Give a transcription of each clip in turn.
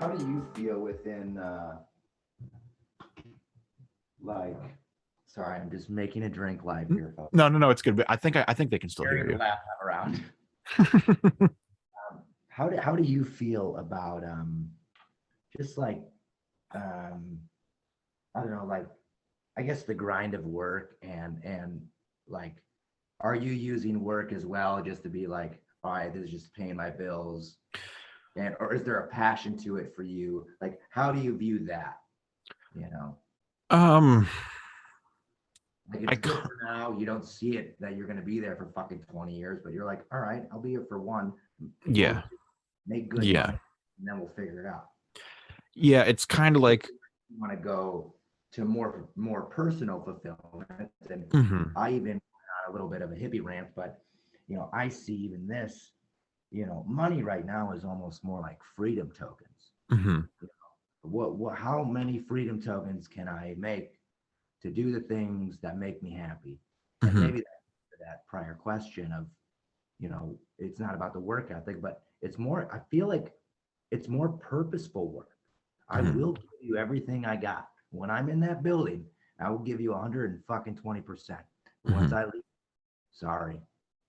how do you feel within like? Sorry, I'm just making a drink live here, folks. No, it's good. But I think they can still hear you. Laugh around. How do you feel about just like I don't know, like I guess the grind of work and like are you using work as well just to be like, all right, this is just paying my bills? And or is there a passion to it for you? Like how do you view that? You know? Like it's good for now. You don't see it that you're gonna be there for fucking 20 years, but you're like, all right, I'll be here for one. Yeah. Make good money, and then we'll figure it out. Yeah, it's kind of like you want to go to more personal fulfillment. And I even got a little bit of a hippie rant, but you know, I see even this, you know, money right now is almost more like freedom tokens. You know, how many freedom tokens can I make to do the things that make me happy? And maybe that prior question of, you know, it's not about the work ethic, but it's more, I feel like it's more purposeful work. I will give you everything I got. When I'm in that building, I will give you 120%. Once I leave, sorry,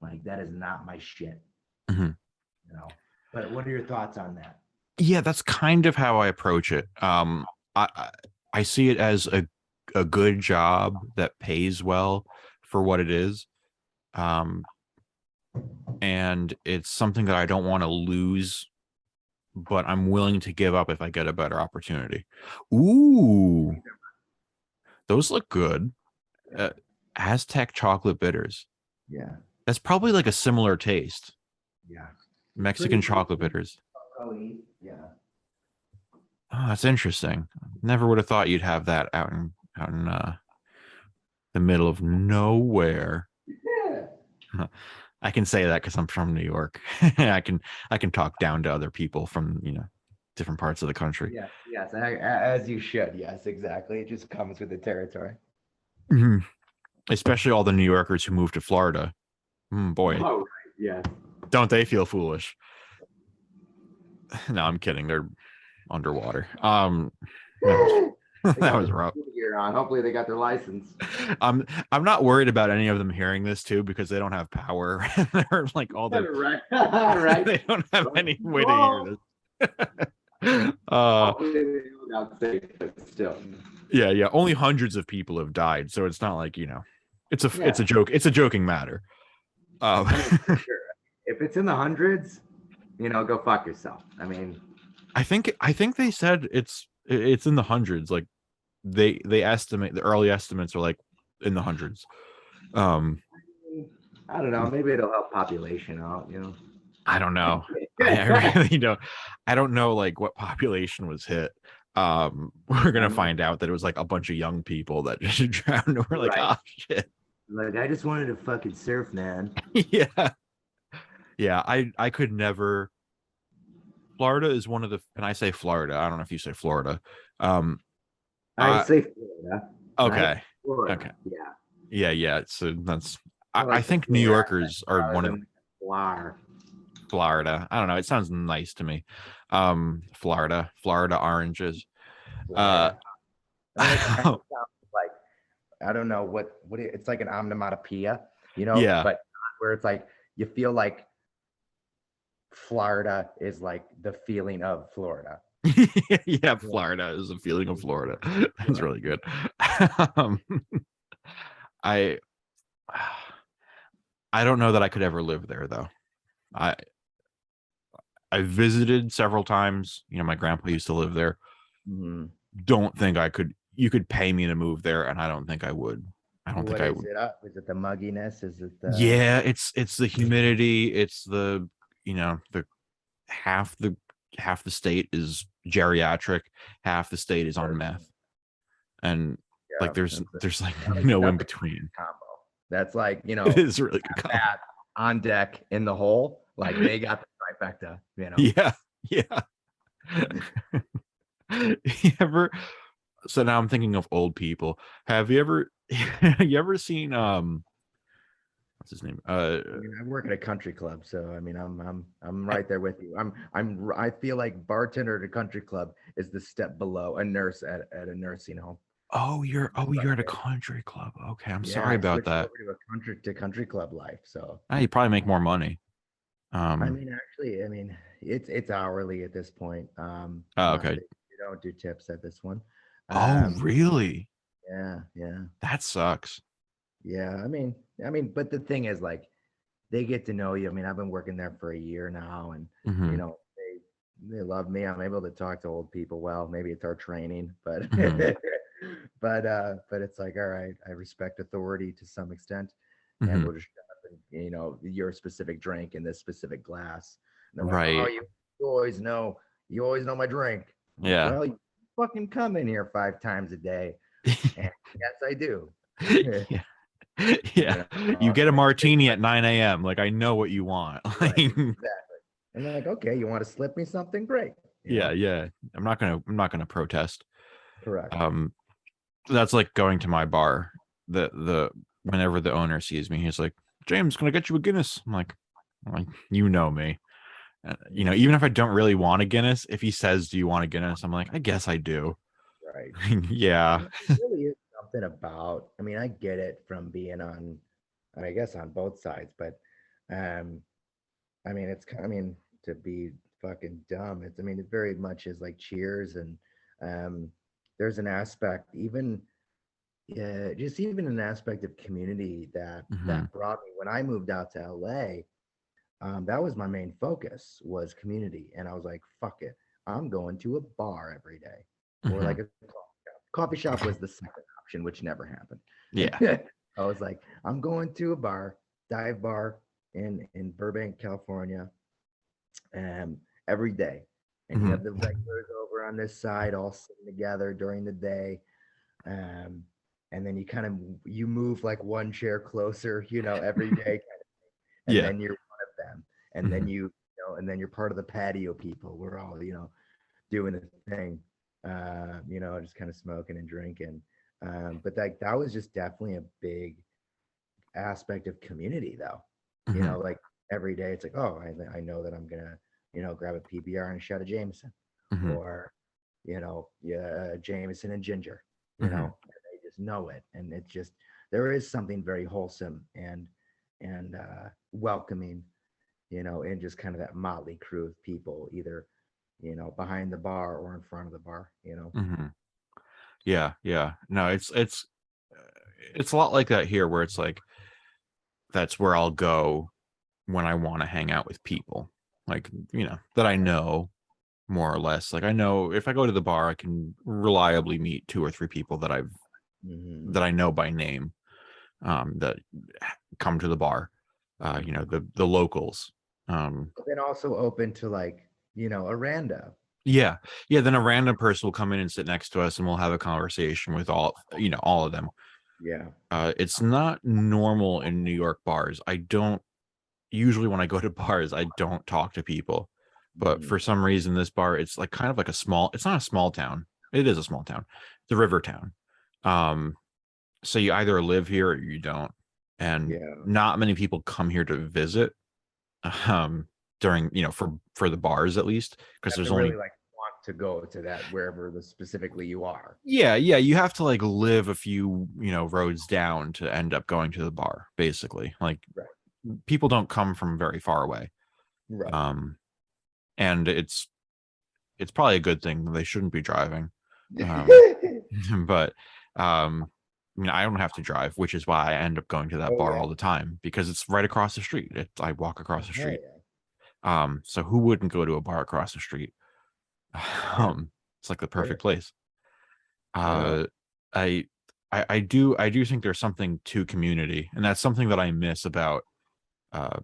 like that is not my shit. You know, but what are your thoughts on that? Yeah, that's kind of how I approach it. I see it as a good job that pays well for what it is. And it's something that I don't want to lose, but I'm willing to give up if I get a better opportunity. Ooh, those look good. Aztec chocolate bitters. Yeah. That's probably like a similar taste. Yeah. Mexican chocolate bitters. Yeah. Oh, that's interesting. Never would have thought you'd have that out in the middle of nowhere. Yeah. I can say that because I'm from New York. I can talk down to other people from, you know, different parts of the country. Yeah, yes, as you should. Yes, exactly. It just comes with the territory. Especially all the New Yorkers who moved to Florida. Boy, oh, right. Yeah. Don't they feel foolish? No, I'm kidding. They're underwater. That was rough. Hopefully they got their license. I'm not worried about any of them hearing this too because they don't have power. They're like all the right. Right. They don't have any way to hear this. Still. Yeah. Only hundreds of people have died, so it's not like, you know, it's a joke. It's a joking matter. Sure. If it's in the hundreds, you know, go fuck yourself. I mean, I think they said it's in the hundreds. Like they estimate, the early estimates are like in the hundreds. I don't know. Maybe it'll help population out. You know, I don't know. I really don't. I don't know like what population was hit. We're gonna find out that it was like a bunch of young people that just drowned. We're like, oh shit. Like I just wanted to fucking surf, man. Yeah. I could never. Florida is one of the, and I say Florida. I don't know if you say Florida. I say Florida. Okay. Florida. Okay. Yeah. Yeah. So that's. I think New Yorkers are one of. Florida. I don't know. It sounds nice to me. Florida oranges. Like I don't know what it's like an onomatopoeia, you know? Yeah. But where it's like you feel like Florida is like the feeling of Florida. Yeah, Florida is a feeling of Florida. That's really good. I don't know that I could ever live there though. I visited several times. You know, my grandpa used to live there. Don't think I could. You could pay me to move there, and I don't think I would. I don't think I would. Is it the mugginess? Is it the? Yeah, it's the humidity. It's the, you know, the half the state is geriatric, half the state is on meth, and like there's like no in between combo. That's like, you know, it is really good combo. On deck in the hole. Like they got the trifecta, you know. Yeah. You ever? So now I'm thinking of old people. Have you ever seen what's his name? I mean, I work at a country club, so I mean, I'm right there with you. I feel like bartender at a country club is the step below a nurse at a nursing home. You're at a country club. Okay, I'm Yeah, sorry I about switched that. over to a country club life. So You probably make more money. I mean, actually, I mean, it's hourly at this point. Oh, Not okay. they don't do tips at this one. Oh, Um, really? yeah, yeah, That sucks. yeah. But the thing is, like, they get to know you. I mean, I've been working there for a year now, and Mm-hmm. they love me. I'm able to talk to old people. Well, maybe it's our training, but Mm-hmm. but it's like, all right, I respect authority to some extent, and Mm-hmm. we'll just shut up and your specific drink in this specific glass. And they're like, oh, Right. you always know my drink. I'm like, Yeah. well, you fucking come in here 5 times a day, and yes, I do. Yeah. Yeah. You get a martini at 9 a.m. Like I know what you want. Right, exactly. And they're like, okay, you want to slip me something? Great. Yeah, yeah. I'm not gonna protest. Correct. Um, that's like going to my bar. The whenever the owner sees me, he's like, James, can I get you a Guinness? I'm like, you know me. Mhm. Even if I don't really want a Guinness, if he says, "Do you want a Guinness?" I'm like, I guess I do. Right. Yeah. It really is something about, I mean, I get it from being on, I guess on both sides, but um, I mean, to be fucking dumb, I mean, it very much is like Cheers, and um, there's an aspect, even, yeah, just even an aspect of community Hmm. that brought me when I moved out to LA. That was my main focus was community, and I was like, fuck it, I'm going to a bar every day, or Hmm. like a coffee shop was the second option, which never Yeah. happened. I was like, I'm going to a bar, dive bar in Burbank, California, every day. And you Hmm. have the regulars over on this side all sitting together during the day. Um, and then you move like one chair closer, every day, and Yeah. then you're one of them. And then Hmm. and then you're part of the patio people. We're all, doing a thing, just kind of smoking and drinking. But that was just definitely a big aspect of community, though. Hmm. Like every day, it's like, oh, I know that I'm gonna, grab a PBR and a shot of Jameson, Hmm. or, yeah, Jameson and ginger. Hmm. And they just know it, and it's just there is something very wholesome and welcoming, in just kind of that motley crew of people, either behind the bar or in front of the bar. Hmm. Yeah. Yeah. No, it's a lot like that here, where it's like that's where I'll go when I want to hang out with people, like that I know more or less. Like I know if I go to the bar, I can reliably meet two or three people Hmm. that I know by name, that come to the bar. The locals. Um, But then also open to, like, a rando. yeah, yeah. Then a random person will come in and sit next to us, and we'll have a conversation with all of them. Yeah. It's not normal in New York bars. I don't usually when I go to bars, I don't talk to people. But Hmm. for some reason, this bar, it's like kind of like it's not a small town. It is a small town. It's a river town. Um, so you either live here or you don't. And Yeah. not many people come here to visit, um, during, for the bars at least, You because have there's to really only, like want to go to that wherever specifically you are. yeah, yeah, you have to like live a few, roads down to end up going to the bar, basically. Like Right. people don't come from very far away. Right. Um, and it's probably a good thing. They shouldn't be driving. Um, but I don't have to drive, which is why I end up going to that Oh bar yeah. all the time because it's right across the street. I walk across the Hell street. yeah. So who wouldn't go to a bar across the street? Yeah. It's like the Sure. perfect place. I know. Uh, I, I do think there's something to community, and that's something that I miss about uh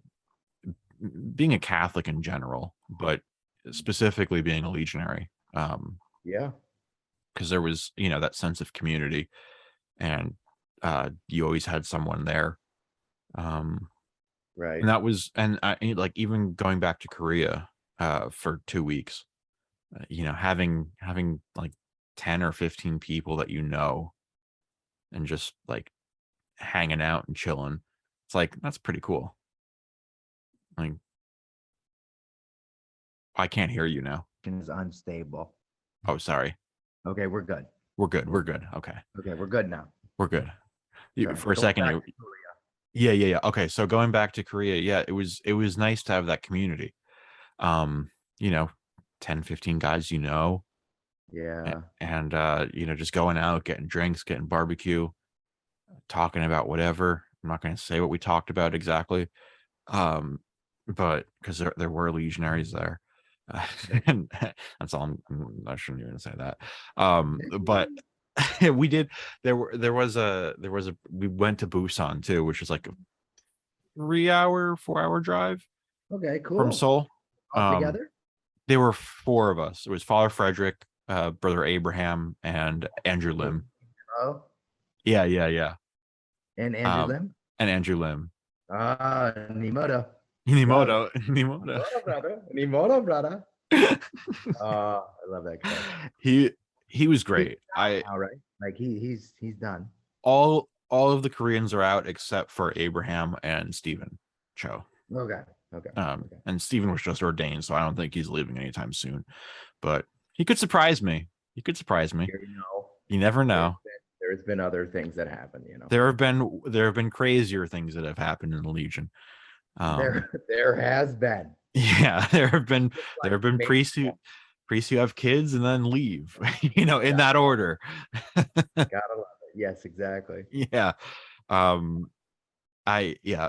being a Catholic in general, but specifically being a legionary. Yeah. Because there was, that sense of community, and you always had someone there. Um, Right. and that was, and like even going back to Korea for 2 weeks, having like 10 or 15 people that and just like hanging out and chilling. It's like, that's pretty cool. Like, I can't hear you now. Is unstable. Oh, sorry. Okay, we're good. We're good. We're good. Okay. Okay, we're good now. We're good. All right, For a going second, back you, to Korea. yeah. Okay. So going back to Korea, yeah, it was nice to have that community. You know, 10, 15 guys, Yeah. and just going out, getting drinks, getting barbecue, talking about whatever. I'm not going to say what we talked about exactly. But because there were legionaries there. And that's all. I shouldn't even say that. But we did. We went to Busan too, which is like a 3 hour, 4 hour drive Okay, from cool. Seoul. All together? There were four of us. It was Father Frederick, Brother Abraham, and Andrew Lim. Oh, Yeah. and Andrew Um, Lim? and Andrew Lim. Nimoto. Brother. Nimoto. Nimoto, brother. Nimoto, brother. I love that guy. He was He's great. out now, right? Like he's done. All of the Koreans are out except for Abraham and Stephen Cho. Okay. Okay. And Stephen was just ordained, so I don't think he's leaving anytime soon. But he could surprise me. He could surprise me. You never know. There's been other things that happen, There have been crazier things that have happened in the Legion. There has been. Yeah, there have been priests who have kids and then leave, in that order. Gotta love it. Yes, exactly. Yeah.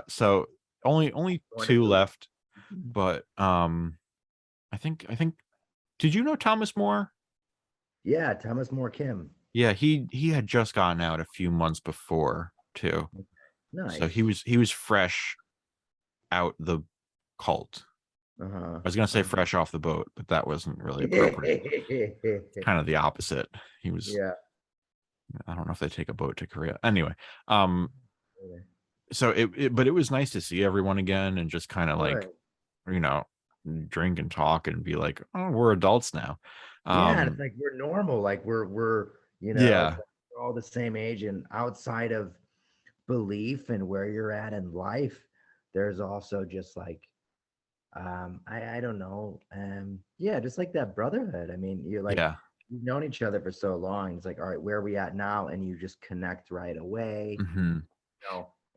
So only two left, but I think did you know Thomas More? Yeah, Thomas More Kim. Yeah, he had just gotten out a few months before too. Nice. So he was fresh out the cult. Uh-huh. I was gonna say fresh off the boat, but that wasn't really appropriate. Kind of the opposite. He was. Yeah. I don't know if they take a boat to Korea. Anyway, so but it was nice to see everyone again and just kind of like, drink and talk and be like, oh, we're adults now. Yeah, and it's like we're normal, like we're yeah, we're all the same age, and outside of belief and where you're at in life, there's also just like I don't know, yeah, just like that brotherhood. I mean, you're like you've known each other for so long. It's like, all right, where are we at now? And you just connect right away. Mm-hmm.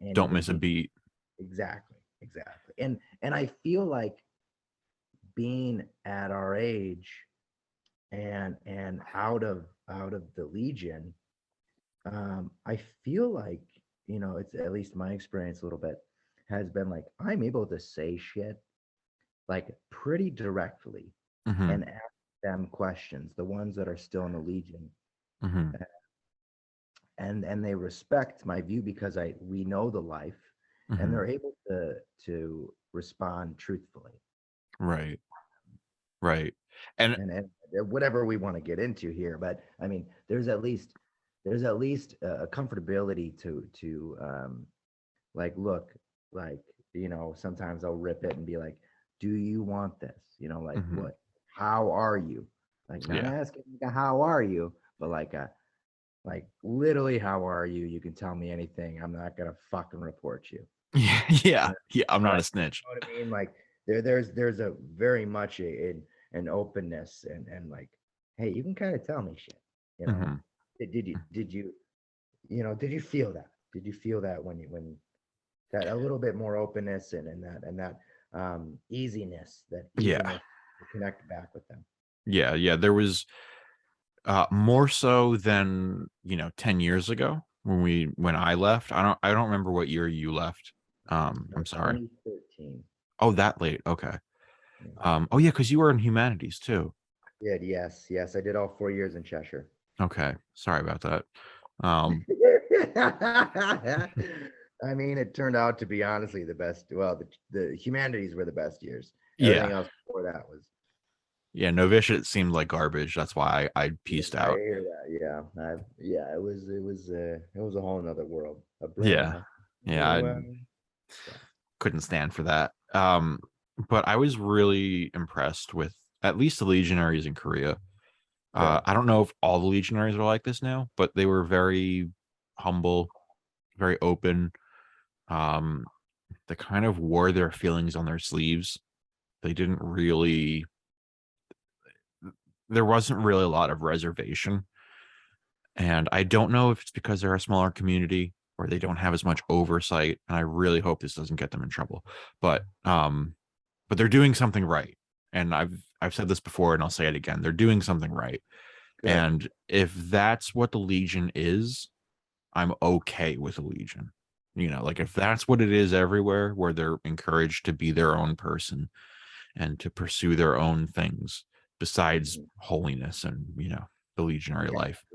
And don't miss a beat. Exactly. And I feel like being at our age and out of the Legion, I feel like, it's at least my experience a little bit has been like I'm able to say shit like pretty directly and ask them questions, the ones that are still in the Legion. And they respect my view because we know the life and they're able to respond truthfully. Right. And whatever we want to get into here, but I mean, there's at least a comfortability to like, look, like, sometimes I'll rip it and be like, do you want this? Like, what, how are you? Like, not asking how are you, but like literally, how are you? You can tell me anything. I'm not gonna fucking report you. Yeah. I'm not a snitch. You know what I mean? Like there's a very much an openness and like, hey, you can kind of tell me shit. Did you feel that? Did you feel that when that a little bit more openness and that easiness to connect back with them? Yeah. There was more so than 10 years ago when I left. I don't remember what year you left. I'm sorry. 2013. Oh, that late. Okay. Oh yeah, because you were in humanities too. Yes, I did all 4 years in Cheshire. Okay, sorry about that. I mean, it turned out to be honestly the best. Well, the humanities were the best years. Yeah, Everything else before that was. Yeah, novitiate seemed like garbage. That's why I pieced I out. hear that. Yeah. It was a whole nother world. A Yeah, I yeah. couldn't stand for that. But I was really impressed with at least the legionaries in Korea. I don't know if all the legionaries are like this now, but they were very humble, very open. they kind of wore their feelings on their sleeves. They didn't really, there wasn't really a lot of reservation. And I don't know if it's because they're a smaller community or they don't have as much oversight. And I really hope this doesn't get them in trouble. But they're doing something right. And I've said this before and I'll say it again. They're doing something right. Good. And if that's what the Legion is, I'm okay with the Legion. You know, like if that's what it is everywhere, where they're encouraged to be their own person and to pursue their own things besides Mhm. holiness and, you know, the legionary Yeah, life.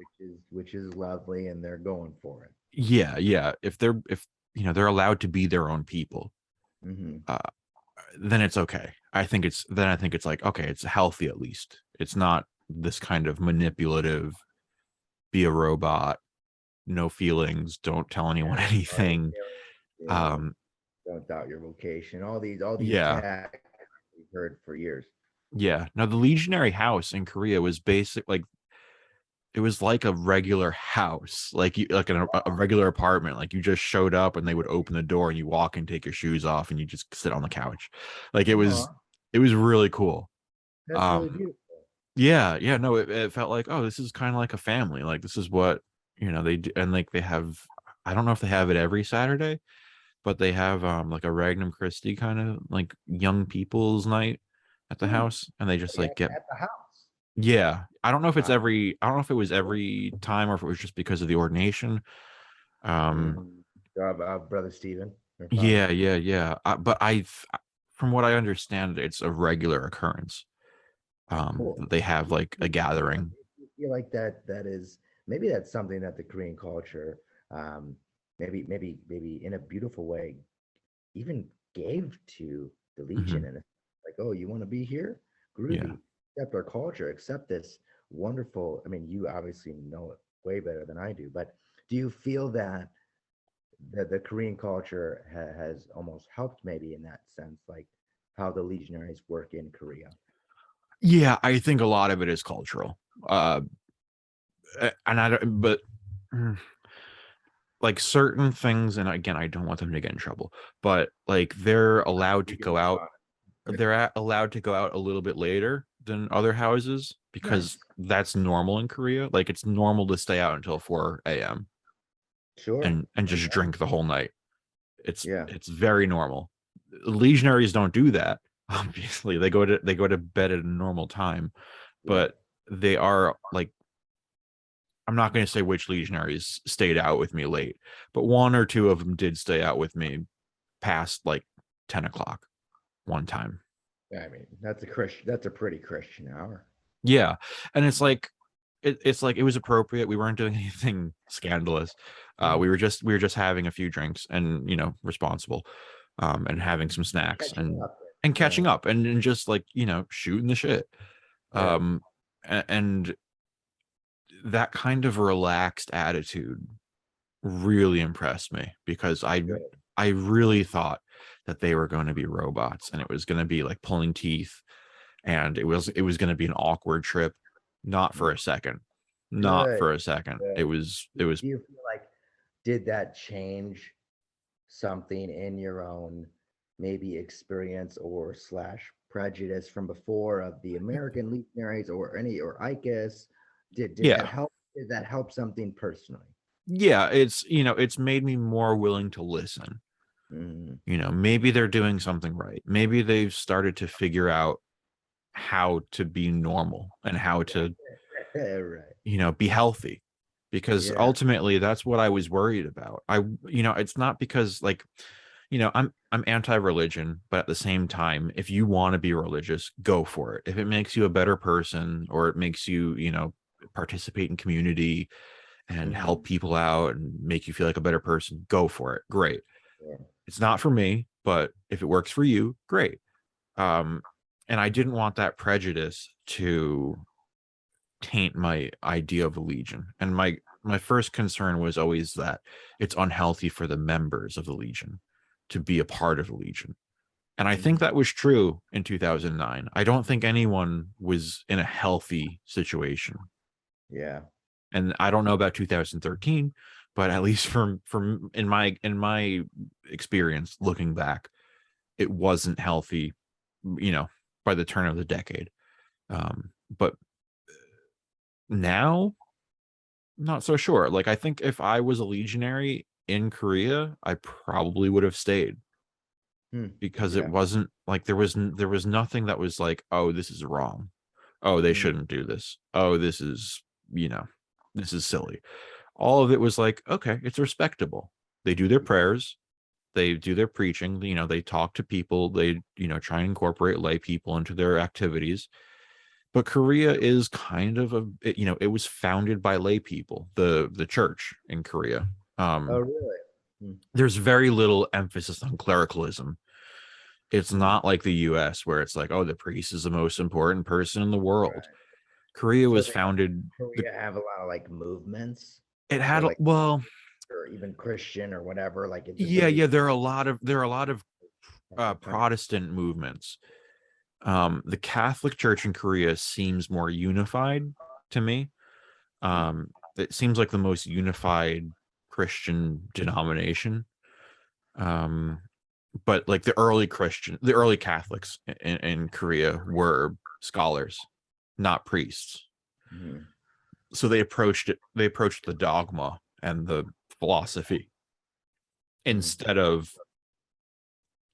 which is lovely, and they're going for it. Yeah, yeah. If you know they're allowed to be their own people, Hmm. uh, then it's okay. I think it's like, okay, it's healthy at least. It's not this kind of manipulative, be a robot, no feelings, don't tell anyone Right. anything. Um, Don't doubt your vocation. All these yeah, tags we've heard for years. yeah. Now the legionary house in Korea was basic, like it was like a regular house, like you like a regular apartment. Like you just showed up and they would open the door and you walk and take your shoes off and you just sit on the couch. Like Oh, it was really cool. that's really Um, beautiful. yeah, yeah, no, it felt like, oh, this is kind of like a family. Like this is what, you know, they do. And like they have, I don't know if they have it every Saturday, but they have like a Regnum Christi kind of like young people's night at the Hmm. house, and they just Yeah, like get, at the house. yeah. I don't know if it's Wow. every, I don't know if it was every time or if it was just because of the ordination. Um, Mm. Brother Stephen, your father. yeah, yeah, yeah. But from what I understand, it's a regular occurrence. Cool. They have like a gathering. You feel like that is maybe that's something that the Korean culture, um, maybe in a beautiful way, even gave to the Hmm. Legion, and it's like, oh, you want to be here? Yeah. Groovy. Accept our culture. Accept this wonderful. I mean, you obviously know it way better than I do, but do you feel that the Korean culture has almost helped maybe in that sense, like how the legionaries work in Korea? Yeah, I think a lot of it is cultural. Uh, and I don't, but mm, like certain things, and again, I don't want them to get in trouble, but like they're allowed We to can go move out, on. allowed to go out a little bit later than other houses because Nice. that's normal in Korea. Like it's normal to stay out until 4 a.m. Sure. and Why just not? drink the whole night. Yeah. It's very normal. Legionaries don't do that. Obviously, they go to bed at a normal time, Yeah. but they are like, I'm not going to say which legionaries stayed out with me late, but one or two of them did stay out with me past like 10 o'clock one time. I mean, that's a Christian. That's a pretty Christian hour. Yeah. And it's like, it's like it was appropriate. We weren't doing anything scandalous. Mhm. We were just having a few drinks and, you know, responsible, and having some snacks Catching up. and Yeah. catching up and just like, you know, shooting the shit. Yeah. Um, and that kind of relaxed attitude really impressed me because Good. I really thought that they were going to be robots and it was going to be like pulling teeth and it was going to be an awkward trip. Not for Mm. a second. Not Good. for a second. Good. It was Do you feel like did that change something in your own maybe experience or slash prejudice from before of the American legionaries or any or ICAS? Did that yeah. help? Did that help something personally? Yeah, it's, you know, it's made me more willing to listen. Mm. You know, maybe they're doing something right. Maybe they've started to figure out how to be normal and how to, Right. you know, be healthy, because Yeah. ultimately that's what I was worried about. You know, it's not because like, you know, I'm anti-religion, but at the same time, if you want to be religious, go for it. If it makes you a better person or it makes you, you know, participate in community and Hmm. help people out and make you feel like a better person, go for it. Great. Yeah. It's not for me, but if it works for you, great. Um, and I didn't want that prejudice to taint my idea of a legion. And my first concern was always that it's unhealthy for the members of the legion to be a part of the legion. And I think Hmm. that was true in 2009. I don't think anyone was in a healthy situation. Yeah. And I don't know about 2013, but at least from in my experience looking back, it wasn't healthy, by the turn of the decade. But now, not so sure. Like, I think if I was a legionary in Korea, I probably would have stayed, because it Yeah. wasn't like there was nothing that was like, oh, this is wrong. Oh, they Mm. shouldn't do this. Oh, this is silly. All of it was like, okay, it's respectable. They do their prayers, they do their preaching, they talk to people, they, try and incorporate lay people into their activities. But Korea is kind of it was founded by lay people, the church in Korea. Oh, really? Mm. There's very little emphasis on clericalism. It's Mm. not like the US where it's like, oh, the priest is the most important person in the world. Right. Korea So was they founded Korea have a lot of like movements it or had like well, or even Christian or whatever. Like it's a yeah, very there are a lot of okay. Protestant movements. The Catholic Church in Korea seems more unified to me. It seems like the most unified Christian denomination. Um, but like the early Catholics in Korea were scholars, not priests. Mhm. So they approached the dogma and the philosophy Mm. instead of,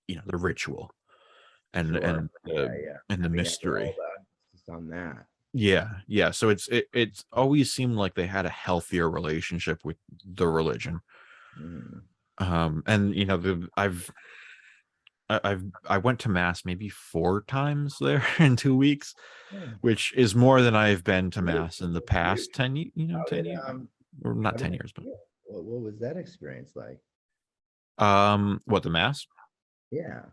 the ritual and Sure. and Yeah, the yeah. and the Having all mystery. the emphasis on that. Yeah. So it's always seemed like they had a healthier relationship with the religion. Mm. And I went to mass maybe 4 times there in 2 weeks, Yeah. which is more than I've been to Huge. mass in the That's huge. past 10 How 10 did years, um or how not did 10 that years, but feel? What was that experience like? what, the mass? Yeah.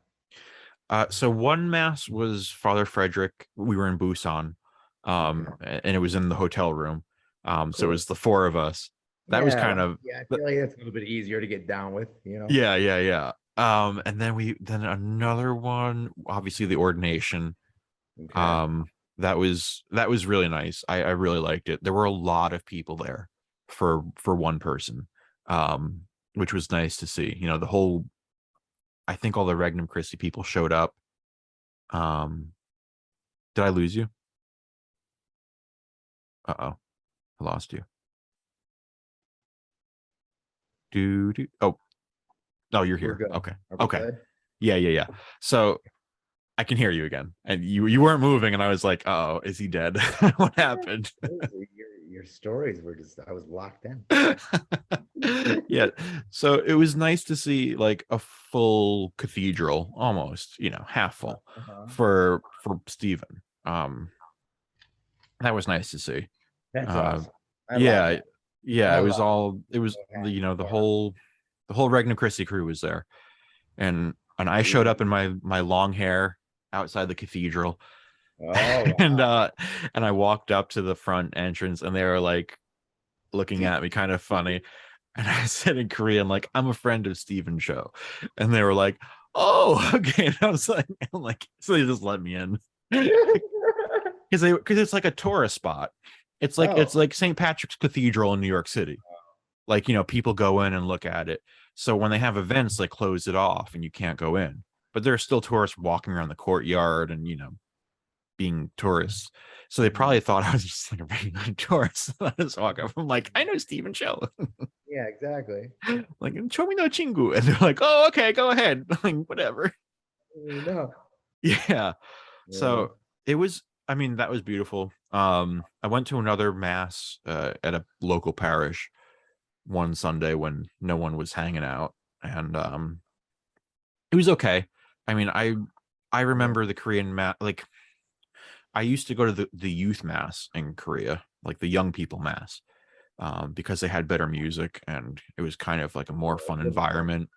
So one mass was Father Frederick. We were in Busan, Okay. and it was in the hotel room. So it Cool. was the four of us. That was Yeah. kind of, Yeah, I feel like that's a little bit easier to get down with, you know? yeah. And then another one, obviously the ordination. Okay. Um, that was really nice. I really liked it. There were a lot of people there for one person, um, which was nice to see. I think all the Regnum Christi people showed up. Um, did I lose you? Uh-oh, I lost you. Oh, no, you're We're here. good. Okay. Are we Okay. good? Yeah. So I can hear you again. And you weren't moving, and I was like, oh, is he dead? What happened? Your stories were just I was locked in. Yeah. So it was nice to see like a full cathedral, almost, half full Uh-huh. for Stephen. That was nice to see. That's Uh awesome. I love yeah, that. yeah, I it was love all it was so you happy know, for him. the whole Regnum Christi crew was there. And I showed Beautiful. up in my long hair outside the cathedral. Oh and wow. uh and I walked up to the front entrance, and they were like looking at me kind of funny. And I said in Korean, like, I'm a friend of Stephen Show. And they were like, oh, okay. And I was like, so they just let me in. Because it's like a tourist spot. It's Oh, like St. Patrick's Cathedral in New York City. Like, people go in and look at it. So when they have events, they close it off and you can't go in. But there are still tourists walking around the courtyard and, being tourists. So they mhm. probably thought I was just like a regular tourist. I just walk up. I'm like, I know Stephen Show. Yeah, exactly. Like, show me no chingu. And they're like, oh, okay, go ahead. Like, whatever. No. Yeah. Yeah. So it was, I mean, that was beautiful. I went to another mass at a local parish one Sunday when no one was hanging out. And it was okay. I mean, I Yeah. remember the Korean mass. Like, I used to go to the youth mass in Korea, like the young people mass, because they had better music and it was kind of like a more A fun little more. environment.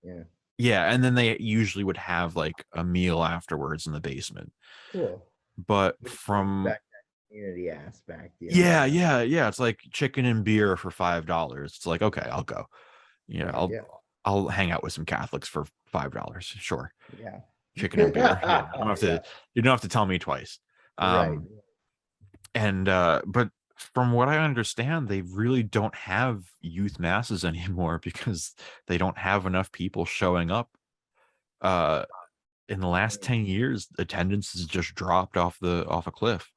Yeah. Yeah, and then they usually would have like a meal afterwards in the basement. Cool. But Which brings from back that community aspect, yeah, yeah. yeah, it's like chicken and beer for $5. It's like, okay, I'll go. Yeah, Right. I'll Yeah. I'll hang out with some Catholics for $5. Sure. Yeah. Chicken and beer. Yeah. Yeah. You don't have to tell me twice. Right. Um and but from what I understand, they really don't have youth masses anymore because they don't have enough people showing up. Uh, in the last Mm, 10 years, attendance has just dropped off a cliff.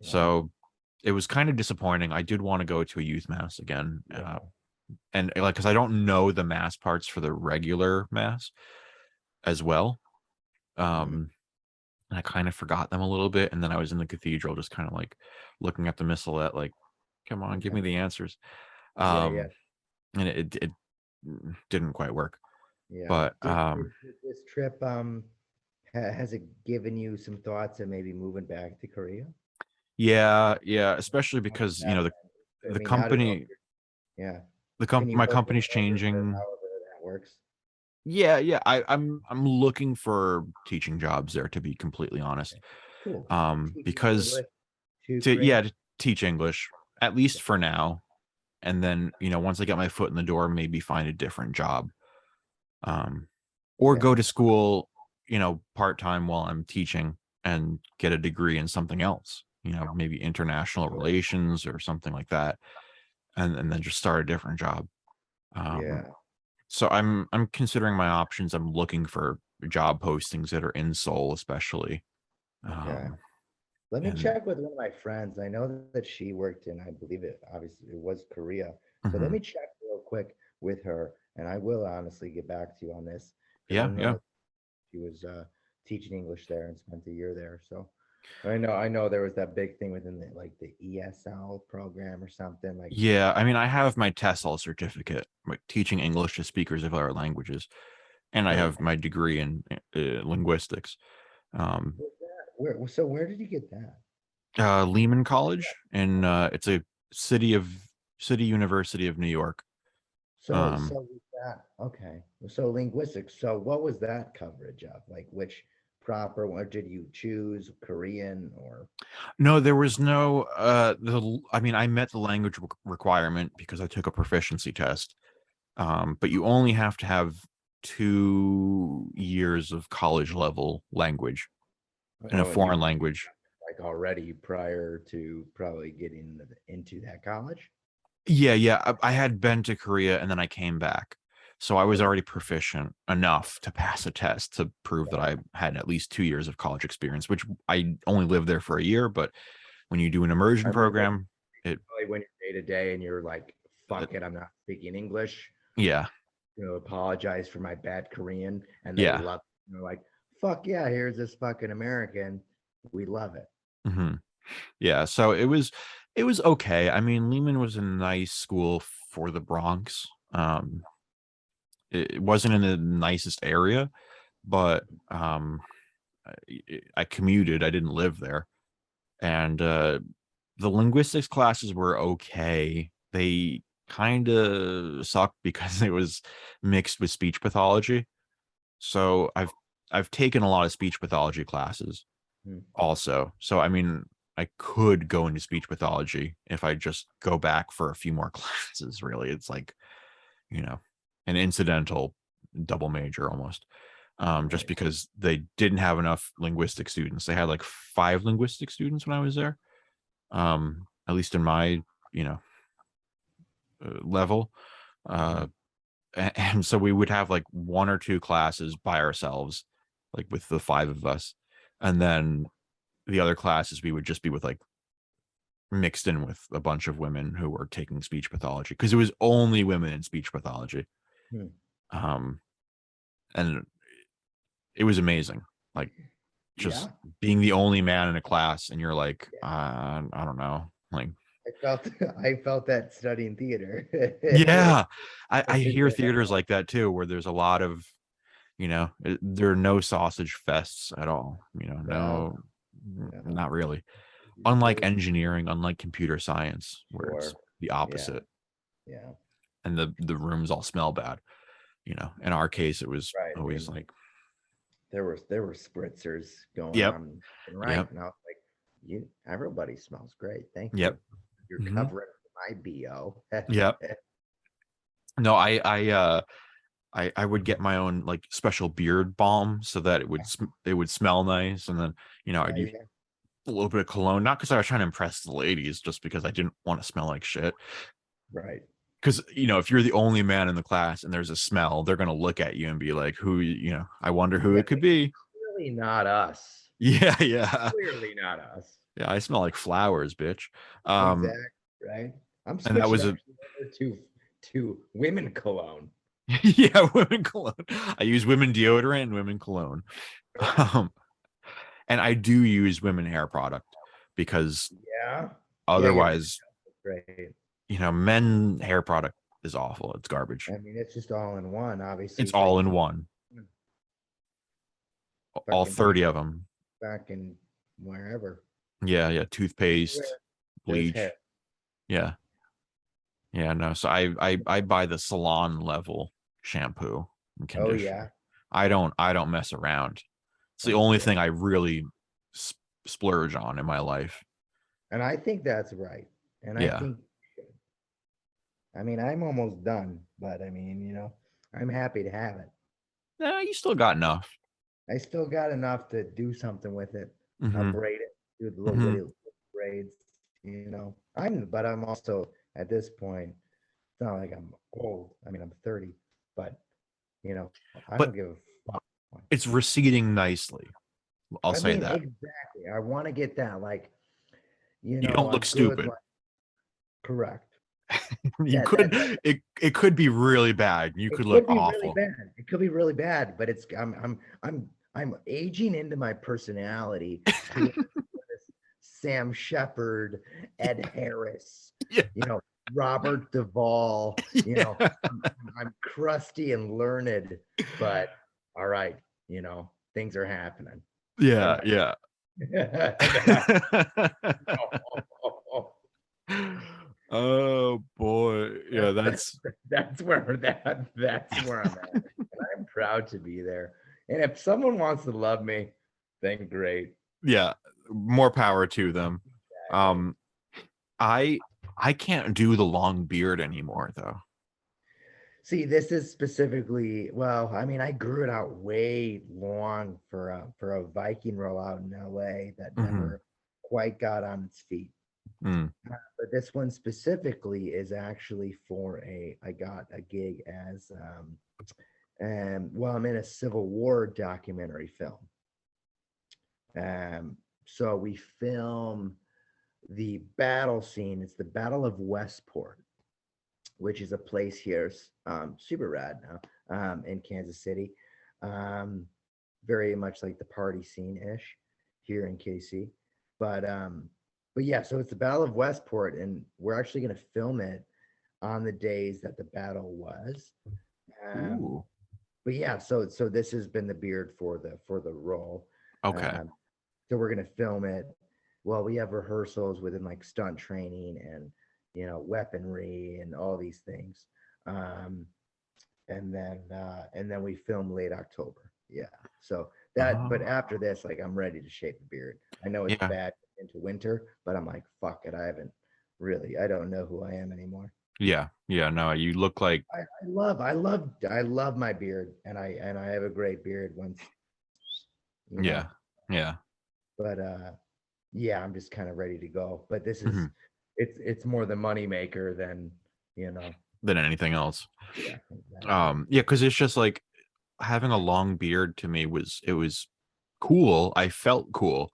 wow. So it was kind of disappointing. I did want to go to a youth mass again. Yeah. And like, cause I don't know the mass parts for the regular mass as well. Mhm. And I kind of forgot them a little bit. And then I was in the cathedral, just kind of like looking at the missalette, like, come on, give Okay. me the answers. Yeah, yeah, Um, and it didn't quite work. yeah. But Did this trip has it given you some thoughts of maybe moving back to Korea? yeah, yeah, especially How does because that I the mean, I don't know if company you're, yeah. Can the you my work company's remote or changing. however that works? Yeah, yeah. I'm looking for teaching jobs there, to be completely honest. Cool. Teaching Because English to to yeah, Korean. to teach English, at least for now. And then, once I get my foot in the door, maybe find a different job. Um, or Yeah. go to school, part-time while I'm teaching and get a degree in something else, maybe international relations or something like that. And then just start a different job. Um, Yeah. so I'm considering my options. I'm looking for job postings that are in Seoul, especially. Okay. Um, Let me and check with one of my friends. I know that she worked in, I believe it, obviously it was Korea. So let mhm. me check real quick with her, and I will honestly get back to you on this because I Yeah, yeah. know she was teaching English there and spent a year there. So I know there was that big thing within the like the ESL program or something like. Yeah, I mean, I have my TESOL certificate, like teaching English to speakers of other languages, and I Cool. have my degree in linguistics. Um, Where's that? So where did you get that? Lehman College, and it's a city of city university of New York. So was that okay? So linguistics. So what was that coverage of? Like which proper or did you choose Korean or No, there was no I mean, I met the language requirement because I took a proficiency test. But you only have to have 2 years of college level language in a oh, and you foreign were language. like already prior to probably getting into that college? Yeah, yeah. I had been to Korea and then I came back. So I was Okay. already proficient enough to pass a test to prove that I had at least 2 years of college experience, which I only lived there for a year. But when you do an I immersion remember program, it, probably when you're day to day and you're like, it fuck it, I'm not speaking English. yeah, Apologize for my bad Korean. And they yeah. love they're like, fuck yeah, here's this fucking American. We love it. Hmm. Yeah. So it was okay. I mean, Lehman was a nice school for the Bronx. It wasn't in the nicest area, but I commuted. I didn't live there, and the linguistics classes were okay. They kind of sucked because it was mixed with speech pathology. So I've taken a lot of speech pathology classes Hmm. also. So I mean, I could go into speech pathology if I just go back for a few more classes. Really, it's like, you know, an incidental double major almost. Just Nice. because they didn't have enough linguistic students. They had like 5 linguistic students when I was there. At least in my, you know, level. Mhm. Uh, and so we would have like 1 or 2 classes by ourselves, like with the 5 of us. And then the other classes we would just be with like mixed in with a bunch of women who were taking speech pathology because it was only women in speech pathology. Hmm. Um, and it was amazing. Like just Yeah. being the only man in a class and you're like, I don't know. Like, I felt I felt that studying theater. yeah, I It's hear a- theaters like that too, where there's a lot of, there are no sausage fests at all. no, No, no. not really. It Unlike was engineering, unlike computer science, where it's sure. the Yeah, opposite, yeah. and the rooms all smell bad. In our case, it was Right. always And like, there were spritzers going yep, on and right. yep, And I was like, you everybody smells great. Thank you. yep, You're hmm covering my BO. yep. No, I would get my own like special beard balm so that it would smell nice, and then I Yeah, do yeah. a little bit of cologne, not because I was trying to impress the ladies, just because I didn't want to smell like shit. Right. Because if you're the only man in the class and there's a smell, they're gonna look at you and be like, "Who? I wonder who Yeah, it could be." clearly not us. Yeah, yeah, Clearly not us. yeah. I smell like flowers, bitch. Exactly. Right. I'm And that switching was a actually over to women cologne. yeah, women cologne. I use women deodorant and women cologne. Um, and I do use women hair product because Yeah. Yeah, you're otherwise, great. men hair product is awful. It's garbage. I mean, it's just all in one, obviously. It's So you all in can one. All fucking 30 of them. back in wherever. Yeah, yeah. Toothpaste, Where there's hair. bleach. Yeah. Yeah, no. So I buy the salon level shampoo and Oh conditioner. yeah. I don't mess around. It's the That's only good. thing I really splurge on in my life. And I think that's right. And I Yeah. think, I mean, I'm almost done, but I mean, I'm happy to have it. Yeah, you still got enough. I still got enough to do something with it. I'll Mm-hmm. braid it, do the little Mm-hmm. witty braids. But I'm also at this point. It's not like I'm old. I mean, I'm 30, but you know, I don't But give a fuck. it's receding nicely. I'll I say mean, that. exactly. I want to get that, like, You don't a look good, stupid. like, correct. You That could that that it could be really bad. You it could look could be really awful. bad. It could be really bad, but I'm aging into my personality to where this Sam Shepard, Ed Harris, Yeah. Robert Duvall, Yeah. I'm crusty and learned, but all right, things are happening. And Yeah, yeah. Oh boy. Yeah, that's that's where I'm at. And I'm proud to be there. And if someone wants to love me, then great. yeah, more power to them. Exactly. Um I I can't do the long beard anymore though. See, this is specifically, well, I mean, I grew it out way long for a Viking rollout in LA that Hmm. never quite got on its feet. Mm. But this one specifically is actually I got a gig as well, I'm in a Civil War documentary film. So we film the battle scene. It's the Battle of Westport, which is a place here, super rad now, in Kansas City. Um, Very much like the party scene ish here in KC. But yeah, so it's the Battle of Westport, and we're actually going to film it on the days that the battle was. Um, Ooh. but yeah, so this has been the beard for the role. Okay. Um, so we're gonna film it. Well, we have rehearsals within like stunt training and weaponry and all these things. Um, and then we film late October. Yeah. So but Oh. after this, like I'm ready to shave the beard. I know it's Yeah. bad into winter, but I'm like, fuck it. I don't know who I am anymore. Yeah. Yeah. No, you look like I love my beard, and I have a great beard once, you know. yeah. Yeah. But yeah, I'm just kind of ready to go. But this is Mhm. it's more the money maker than you know. Than anything else. Yeah, exactly. Yeah, because it's just like having a long beard to me was cool. I felt cool,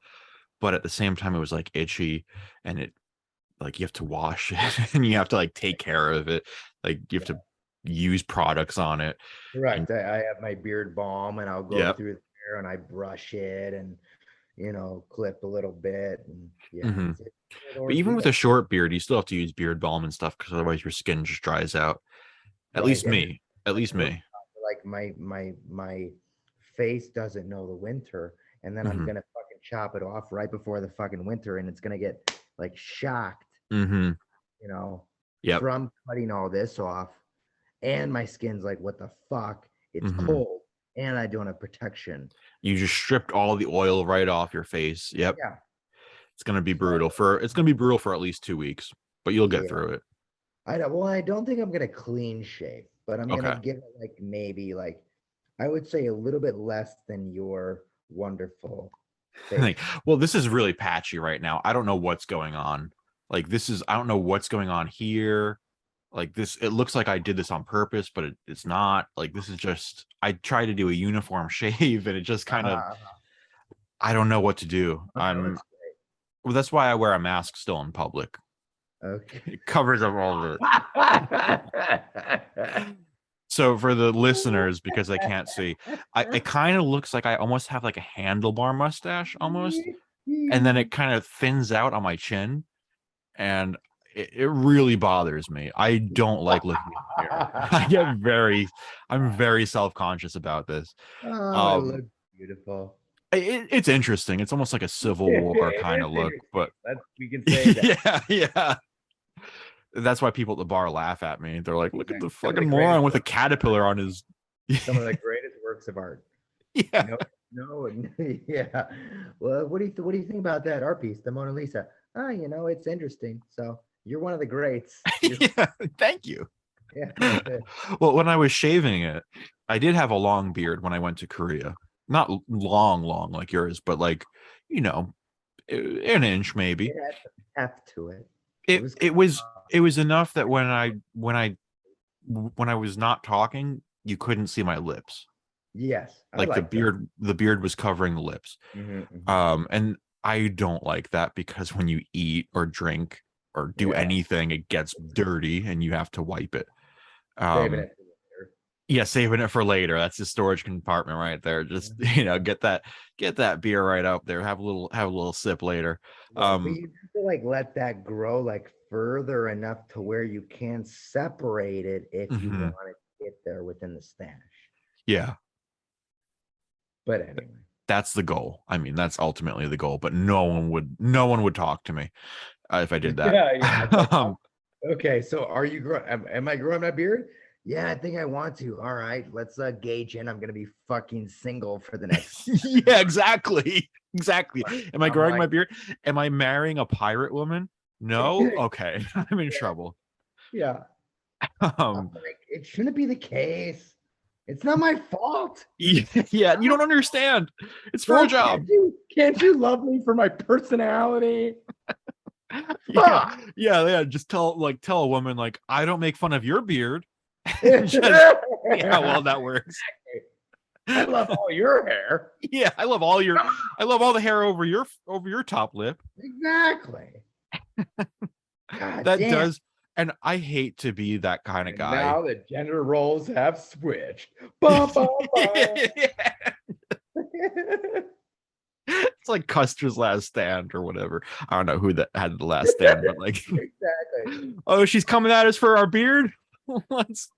but at the same time it was like itchy and it like you have to wash it and you have to like take care of it. Like you have Yeah, to use products on it. And correct. I have my beard balm, and I'll go yeah. through there and I brush it and clip a little bit, and yeah, Hmm. it's an But even with ordeal. a short beard, you still have to use beard balm and stuff because otherwise your skin just dries out. At Right. least And me. At like least work, me. like my face doesn't know the winter, and then I'm Hmm. gonna fucking chop it off right before the fucking winter, and it's gonna get like shocked, Hmm. you know, Yep. from cutting all this off. And my skin's like, what the fuck? It's Hmm. cold, and I don't have protection. You just stripped all the oil right off your face. Yep. Yeah. So It's gonna be brutal for at least 2 weeks, but you'll get yeah, through it. I don't think I'm gonna clean shave, but I'm gonna Okay. give it like maybe like I would say a little bit less than your wonderful Like, well, this is really patchy right now. I don't know what's going on. Like, I don't know what's going on here. Like this, it looks like I did this on purpose, but it's not. Like, this is just, I tried to do a uniform shave and it just kind of, I don't know what to do. Well, that's why I wear a mask still in public. Okay. It covers up all of it. So for the listeners, because they can't see, it kind of looks like I almost have like a handlebar mustache almost. And then it kind of thins out on my chin. And it really bothers me. I don't like looking in the mirror. I'm very self-conscious about this. Oh, it looks beautiful. It's interesting. It's almost like a Civil War kind of look, but we can say that. yeah. That's why people at the bar laugh at me. They're like, "Look at the fucking moron with a caterpillar on his." Some of the greatest works of art. Yeah. No, yeah. Well, what do you think about that art piece, the Mona Lisa? Oh, it's interesting. So you're one of the greats. Yeah, thank you. Yeah. Well, when I was shaving it, I did have a long beard when I went to Korea. Not long like yours, but like, an inch maybe. It had some heft to it. It was enough that when I was not talking, you couldn't see my lips. Yes. Like the beard was covering the lips. And I don't like that because when you eat or drink or do anything, it gets dirty and you have to wipe it. Saving it for later. Yeah, saving it for later. That's the storage compartment right there. Just get that beer right up there. Have a little sip later. But you have to like let that grow like further enough to where you can separate it if you want it to get there within the stash. Yeah. But anyway. That's the goal. I mean, that's ultimately the goal, but no one would talk to me if I did that. Yeah. Okay, so am I growing my beard? Yeah, I think I want to. All right, let's gauge in. I'm gonna be fucking single for the next. Yeah, exactly. Am I growing my beard? Am I marrying a pirate woman? No. Okay, I'm in trouble. Yeah. It shouldn't be the case. It's not my fault. Yeah, you don't understand. It's for a job. Can't you love me for my personality? Yeah. Just tell a woman like, I don't make fun of your beard. Yeah, well, that works. I love all your hair. Yeah, I love all the hair over your top lip. Exactly. That does. And I hate to be that kind of guy. Now the gender roles have switched. It's like Custer's Last Stand or whatever. I don't know who that had the last stand, but like, exactly. Oh, she's coming at us for our beard. Let's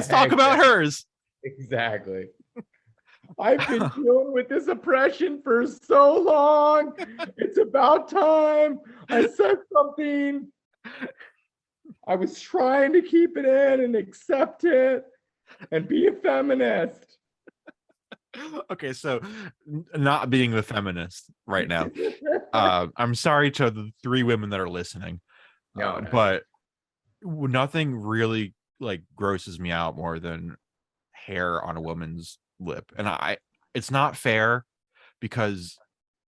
talk about hers. Exactly. I've been dealing with this oppression for so long. It's about time I said something. I was trying to keep it in and accept it and be a feminist. Okay, so not being the feminist right now. I'm sorry to the 3 women that are listening. No. But nothing really like grosses me out more than hair on a woman's lip. And it's not fair because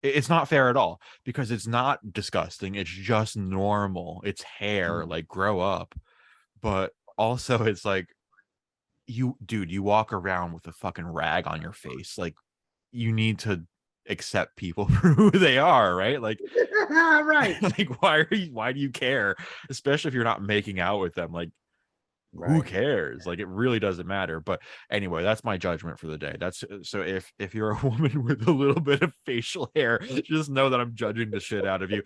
it's not fair at all because it's not disgusting. It's just normal. It's hair, like grow up. But also it's like, you walk around with a fucking rag on your face. Like, you need to accept people for who they are, right? Like, right. Like, why do you care? Especially if you're not making out with them. Like, who cares? Like, it really doesn't matter. But anyway, that's my judgment for the day. That's so if you're a woman with a little bit of facial hair, just know that I'm judging the shit out of you.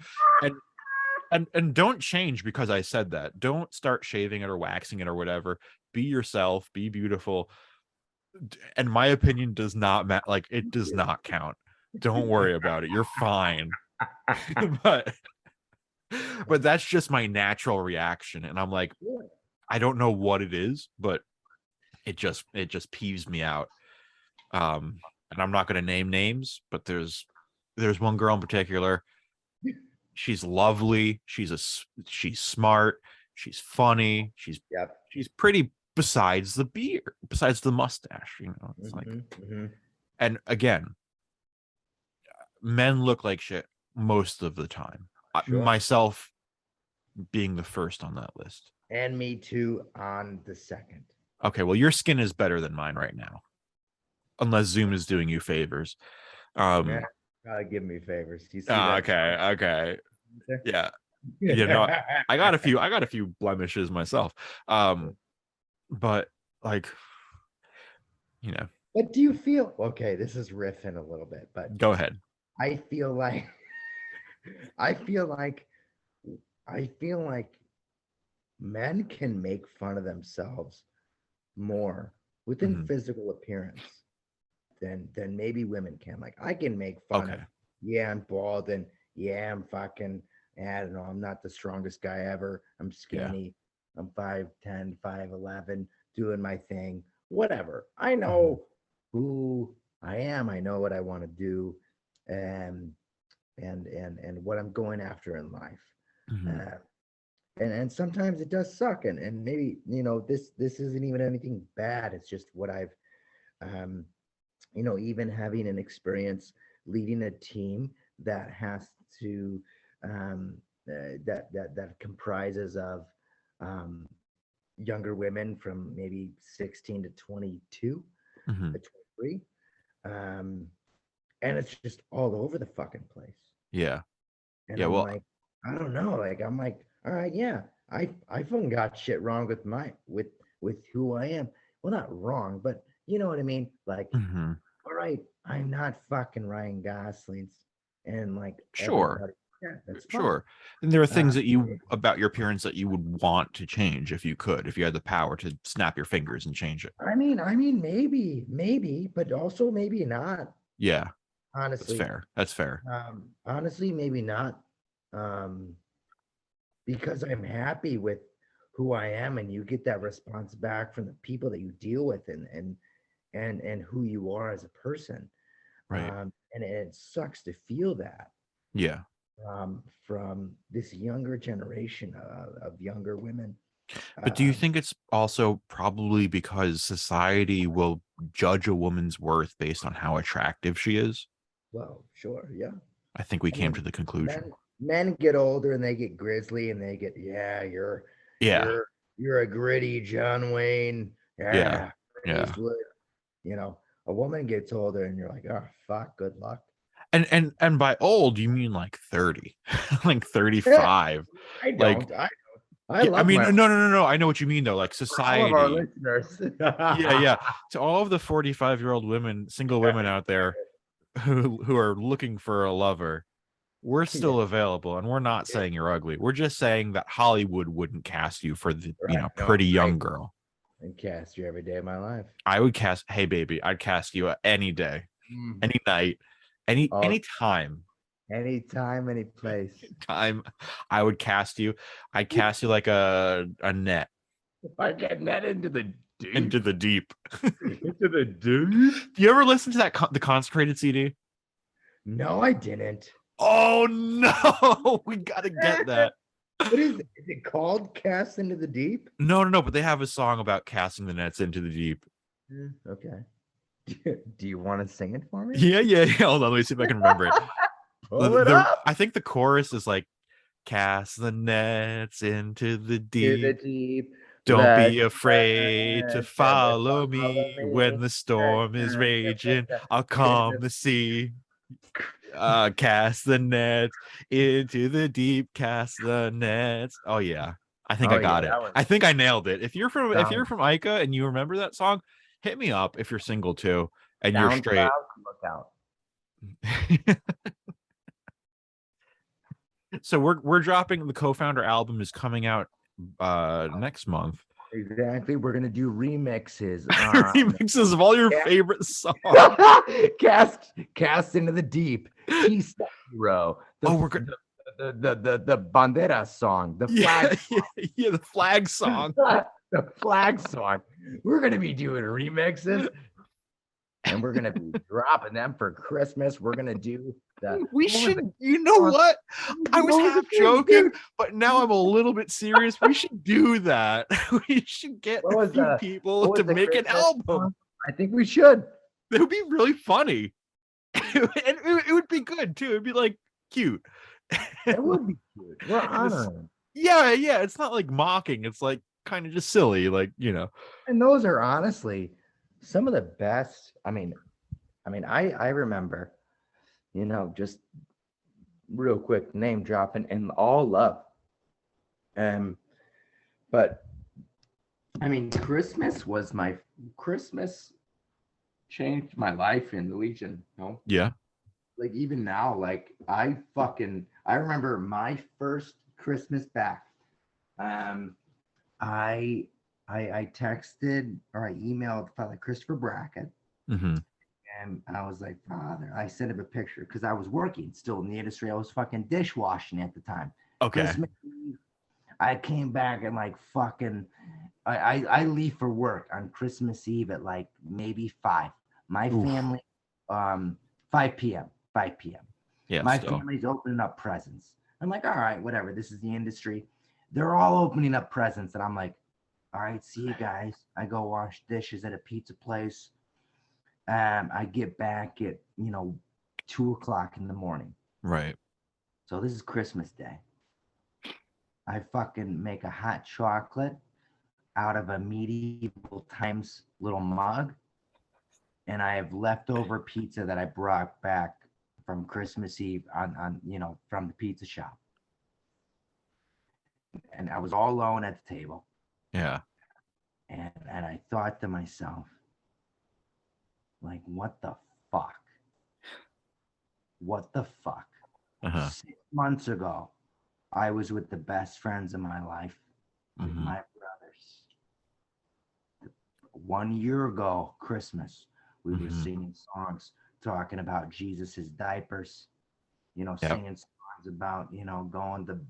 And don't change because I said that. Don't start shaving it or waxing it or whatever. Be yourself, be beautiful. And my opinion does not matter. Like, it does not count. Don't worry about it. You're fine. but that's just my natural reaction. And I'm like, I don't know what it is, but it just peeves me out. And I'm not going to name names, but there's one girl in particular. She's lovely. She's smart. She's funny. She's pretty besides the beard, besides the mustache, It's like, and again, men look like shit most of the time. Sure. Myself being the first on that list. And me too on the second. Okay, well, your skin is better than mine right now, unless Zoom is doing you favors. Yeah, give me favors. Do you see that? Okay. Yeah. No, I got a few blemishes myself. But like, But do you feel okay? This is riffing a little bit, but go ahead. I feel like I feel like men can make fun of themselves more within physical appearance than maybe women can. Like I can make fun of, yeah, I'm bald and yeah, I'm fucking, I don't know, I'm not the strongest guy ever. I'm skinny. I'm 5'10, 5'11, doing my thing. Whatever. I know who I am. I know what I want to do, and what I'm going after in life. And sometimes it does suck, and maybe this isn't even anything bad. It's just what I've even having an experience leading a team that has to that comprises of younger women from maybe 16 to 22 to 23, and it's just all over the fucking place. And I'm like, I don't know, like I'm like, all right, yeah, I fucking got shit wrong with with who I am. Well, not wrong, but you know what I mean. Like, all right, I'm not fucking Ryan Gosling's, and like sure, yeah, that's fine. sure. And there are things that you about your appearance that you would want to change if you had the power to snap your fingers and change it. I mean, maybe, but also maybe not. Yeah, honestly, that's fair. Honestly, maybe not. Because I'm happy with who I am, and you get that response back from the people that you deal with, and who you are as a person. Right. And it sucks to feel that. Yeah. From this younger generation of younger women. But do you think it's also probably because society will judge a woman's worth based on how attractive she is? Well, sure, yeah. I think we came to the conclusion. Men get older and they get grizzly and they get, you're a gritty John Wayne. Yeah. Eastwood. A woman gets older and you're like, oh fuck, good luck. And by old you mean like 30, like 35. I don't. I mean, no. I know what you mean though. Like society. All of our listeners. Yeah. To all of the 45-year-old women, single women out there who are looking for a lover, we're still available, and we're not saying you're ugly. We're just saying that Hollywood wouldn't cast you for the pretty young girl. And cast you every day of my life. I would cast. Hey, baby, I'd cast you any day, any night, any time. Anytime, any place. Time, I would cast you. I'd cast you like a net. I get net into the deep. Into the deep. Into the deep. Do you ever listen to that the Consecrated CD? No, I didn't. Oh no, we gotta get that. What is it? Is it called Cast into the Deep? No, but they have a song about casting the nets into the deep. Okay. Do you want to sing it for me? Yeah. Hold on, let me see if I can remember it. Pull it up. I think the chorus is like, cast the nets into the deep. Don't be afraid to follow me when the storm is raging. I'll calm the sea. Cast the nets into the deep. Cast the nets. Oh yeah, I think I got it. I think I nailed it. If you're from Ica and you remember that song, hit me up if you're single too and you're straight. Look out. So we're dropping the Co-Founder album is coming out next month. Exactly. We're gonna do remixes. Remixes of all your favorite songs. Cast into the deep. Hero. We're gonna the bandera song. The flag. The flag song. The flag song. We're gonna be doing remixes. And we're gonna be dropping them for Christmas. We're gonna do that. We should. You know what? I was half joking, but now I'm a little bit serious. We should do that. We should get a few people to make an album. I think we should. It would be really funny. It would be good too. It'd be like cute. It would be cute. We're And it's honoring. yeah, yeah. It's not like mocking. It's like kind of just silly, like And those are honestly some of the best. I remember, just real quick name dropping and all love. Um, but Christmas changed my life in the Legion. Yeah. Like even now, like I remember my first Christmas back. Um, I I texted or I emailed Father Christopher Brackett. Mm-hmm. And I was like, Father, I sent him a picture because I was working still in the industry. I was fucking dishwashing at the time. Okay. Christmas Eve, I came back and like fucking, I leave for work on Christmas Eve at like maybe 5. My Oof. family, 5 p.m., 5 p.m. Yeah. My Still. family's opening up presents. I'm like, all right, whatever. This is the industry. They're all opening up presents. And I'm like, all right, see you guys. I go wash dishes at a pizza place. I get back at 2 o'clock in the morning. Right. So this is Christmas Day. I fucking make a hot chocolate out of a medieval times little mug, and I have leftover pizza that I brought back from Christmas Eve on from the pizza shop. And I was all alone at the table, Yeah. and I thought to myself, like, what the fuck? What the fuck? Uh-huh. 6 months ago, I was with the best friends of my life, with Mm-hmm. my brothers. 1 year ago, Christmas, we were Mm-hmm. singing songs talking about Jesus's diapers, Yep. singing songs about, going to,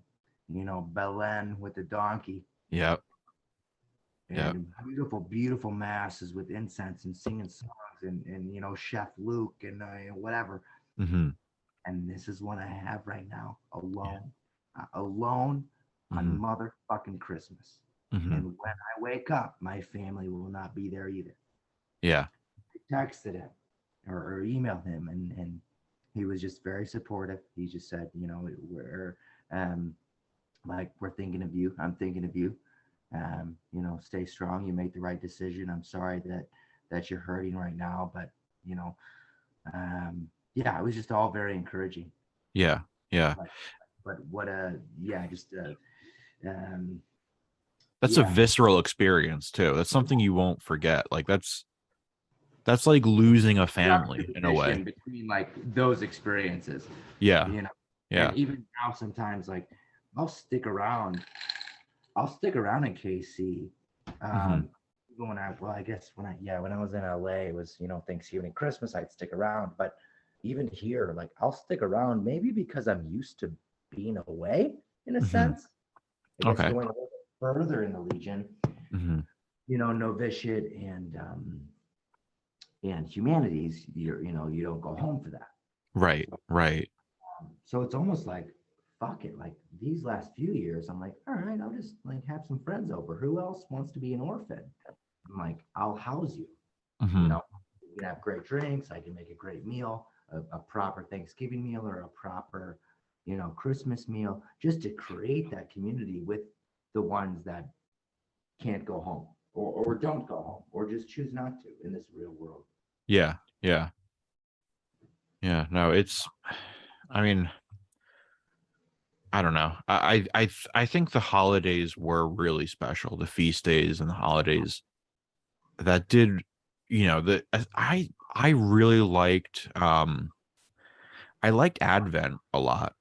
Belen with the donkey, Yep. Yep. and beautiful, beautiful masses with incense and singing songs and Chef Luke and whatever. Mm-hmm. And this is what I have right now, Yeah. alone, alone on Mm-hmm. motherfucking Christmas. Mm-hmm. And when I wake up, my family will not be there either. Yeah. I texted him or emailed him, and he was just very supportive. He just said, um, we're thinking of you. I'm thinking of you. Stay strong. You make the right decision. I'm sorry that you're hurting right now, but you know, yeah, it was just all very encouraging. Yeah. Yeah. But what just um, That's a yeah, visceral experience too. That's something you won't forget. Like that's like losing a family in a way. juxtaposition between like those experiences, Yeah. you know, Yeah. and even now sometimes like I'll stick around. I'll stick around in KC. Mm-hmm. Even I guess when I was in LA, it was Thanksgiving and Christmas. I'd stick around, but even here, like I'll stick around maybe because I'm used to being away in a Mm-hmm. sense. I guess Okay. going a little bit further in the Legion, Mm-hmm. novitiate and humanities, you don't go home for that. Right. So, Right. so it's almost like fuck it. Like these last few years, I'm like, all right, I'll just like have some friends over. Who else wants to be an orphan? I'm like, I'll house you. You Mm-hmm. know, you can have great drinks. I can make a great meal, a proper Thanksgiving meal or a proper, Christmas meal, just to create that community with the ones that can't go home or don't go home or just choose not to in this real world. Yeah. Yeah. Yeah. No, I mean, I don't know. I think the holidays were really special. The feast days and the holidays that did, the I really liked Advent a lot.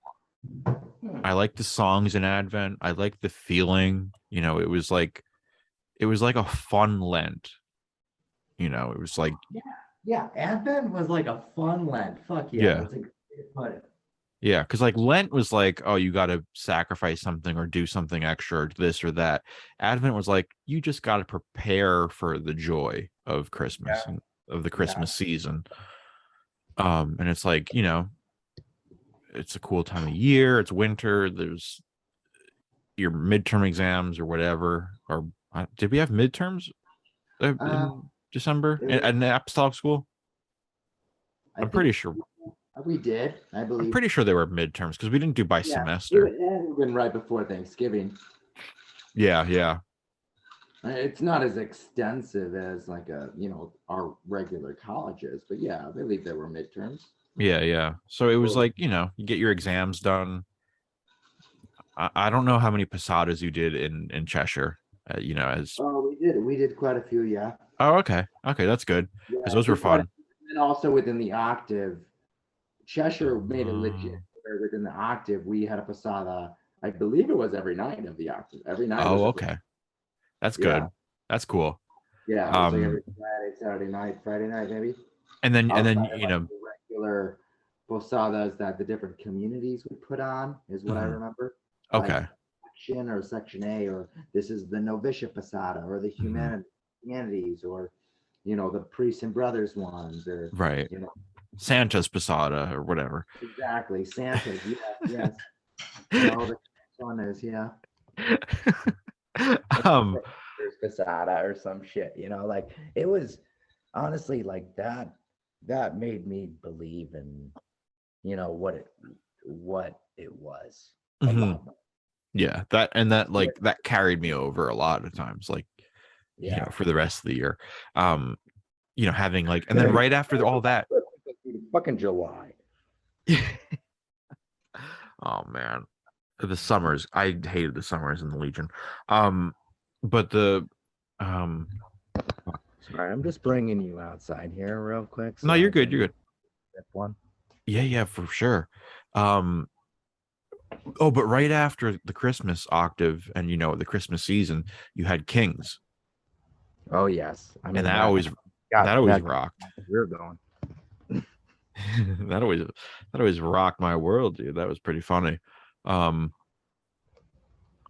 Hmm. I liked the songs in Advent. I liked the feeling. It was like a fun Lent. It was like Yeah, yeah. Advent was like a fun Lent. Fuck yeah, yeah. that's a good way to put it. Yeah, because like Lent was like, oh, you got to sacrifice something or do something extra, or this or that. Advent was like, you just got to prepare for the joy of Yeah, Christmas and of the yeah. Christmas season. And it's like, it's a cool time of year. It's winter. There's your midterm exams or whatever. Or did we have midterms Uh, in December it at was, an apostolic school? I I'm think pretty sure. we did. I I'm believe. pretty sure they were midterms because we didn't do by Yeah, semester. it would have been right before Thanksgiving. Yeah, yeah, It's not as extensive as like our regular colleges, but yeah, I believe there were midterms. yeah, yeah. So it was Well, like, you get your exams done. I don't know how many posadas you did in Cheshire. As oh, we did quite a few, yeah. oh, okay, okay, that's good because Yeah, those were did quite a fun. few. And also within the octave, Cheshire made it Oh, legit where within the octave we had a posada. I believe it was every night of the octave. Every night was oh, a okay, that's yeah, good. That's cool. yeah. It was like Um, every Friday, Saturday night, Friday night maybe. and then Outside of like the regular posadas that the different communities would put on, is what I mhm, remember. Like okay, section or section A, or this is the novitiate posada, or the mhm, humanities, or the priests and brothers ones, or right, you know, Santa's posada or whatever. exactly Santa's. Yes, yes. The one is um, posada or some shit. Like it was honestly like that. That made me believe in what it was a mhm, lot more. yeah, that Yeah, like that carried me over a lot of times, like yeah. for the rest of the year. Um, having like, and then right after all that, Fucking July. oh man, the summers, I hated the summers in the Legion. Um, but the um, Sorry, I'm just bringing you outside here real quick no, so you're I good, can you're good. get one. Yeah, yeah, for sure. Um, oh, but right after the Christmas octave and the Christmas season, you had Kings, Oh yes, I and mean that that got always that rocked. we're going. that always rocked my world, dude. That was pretty funny. Um,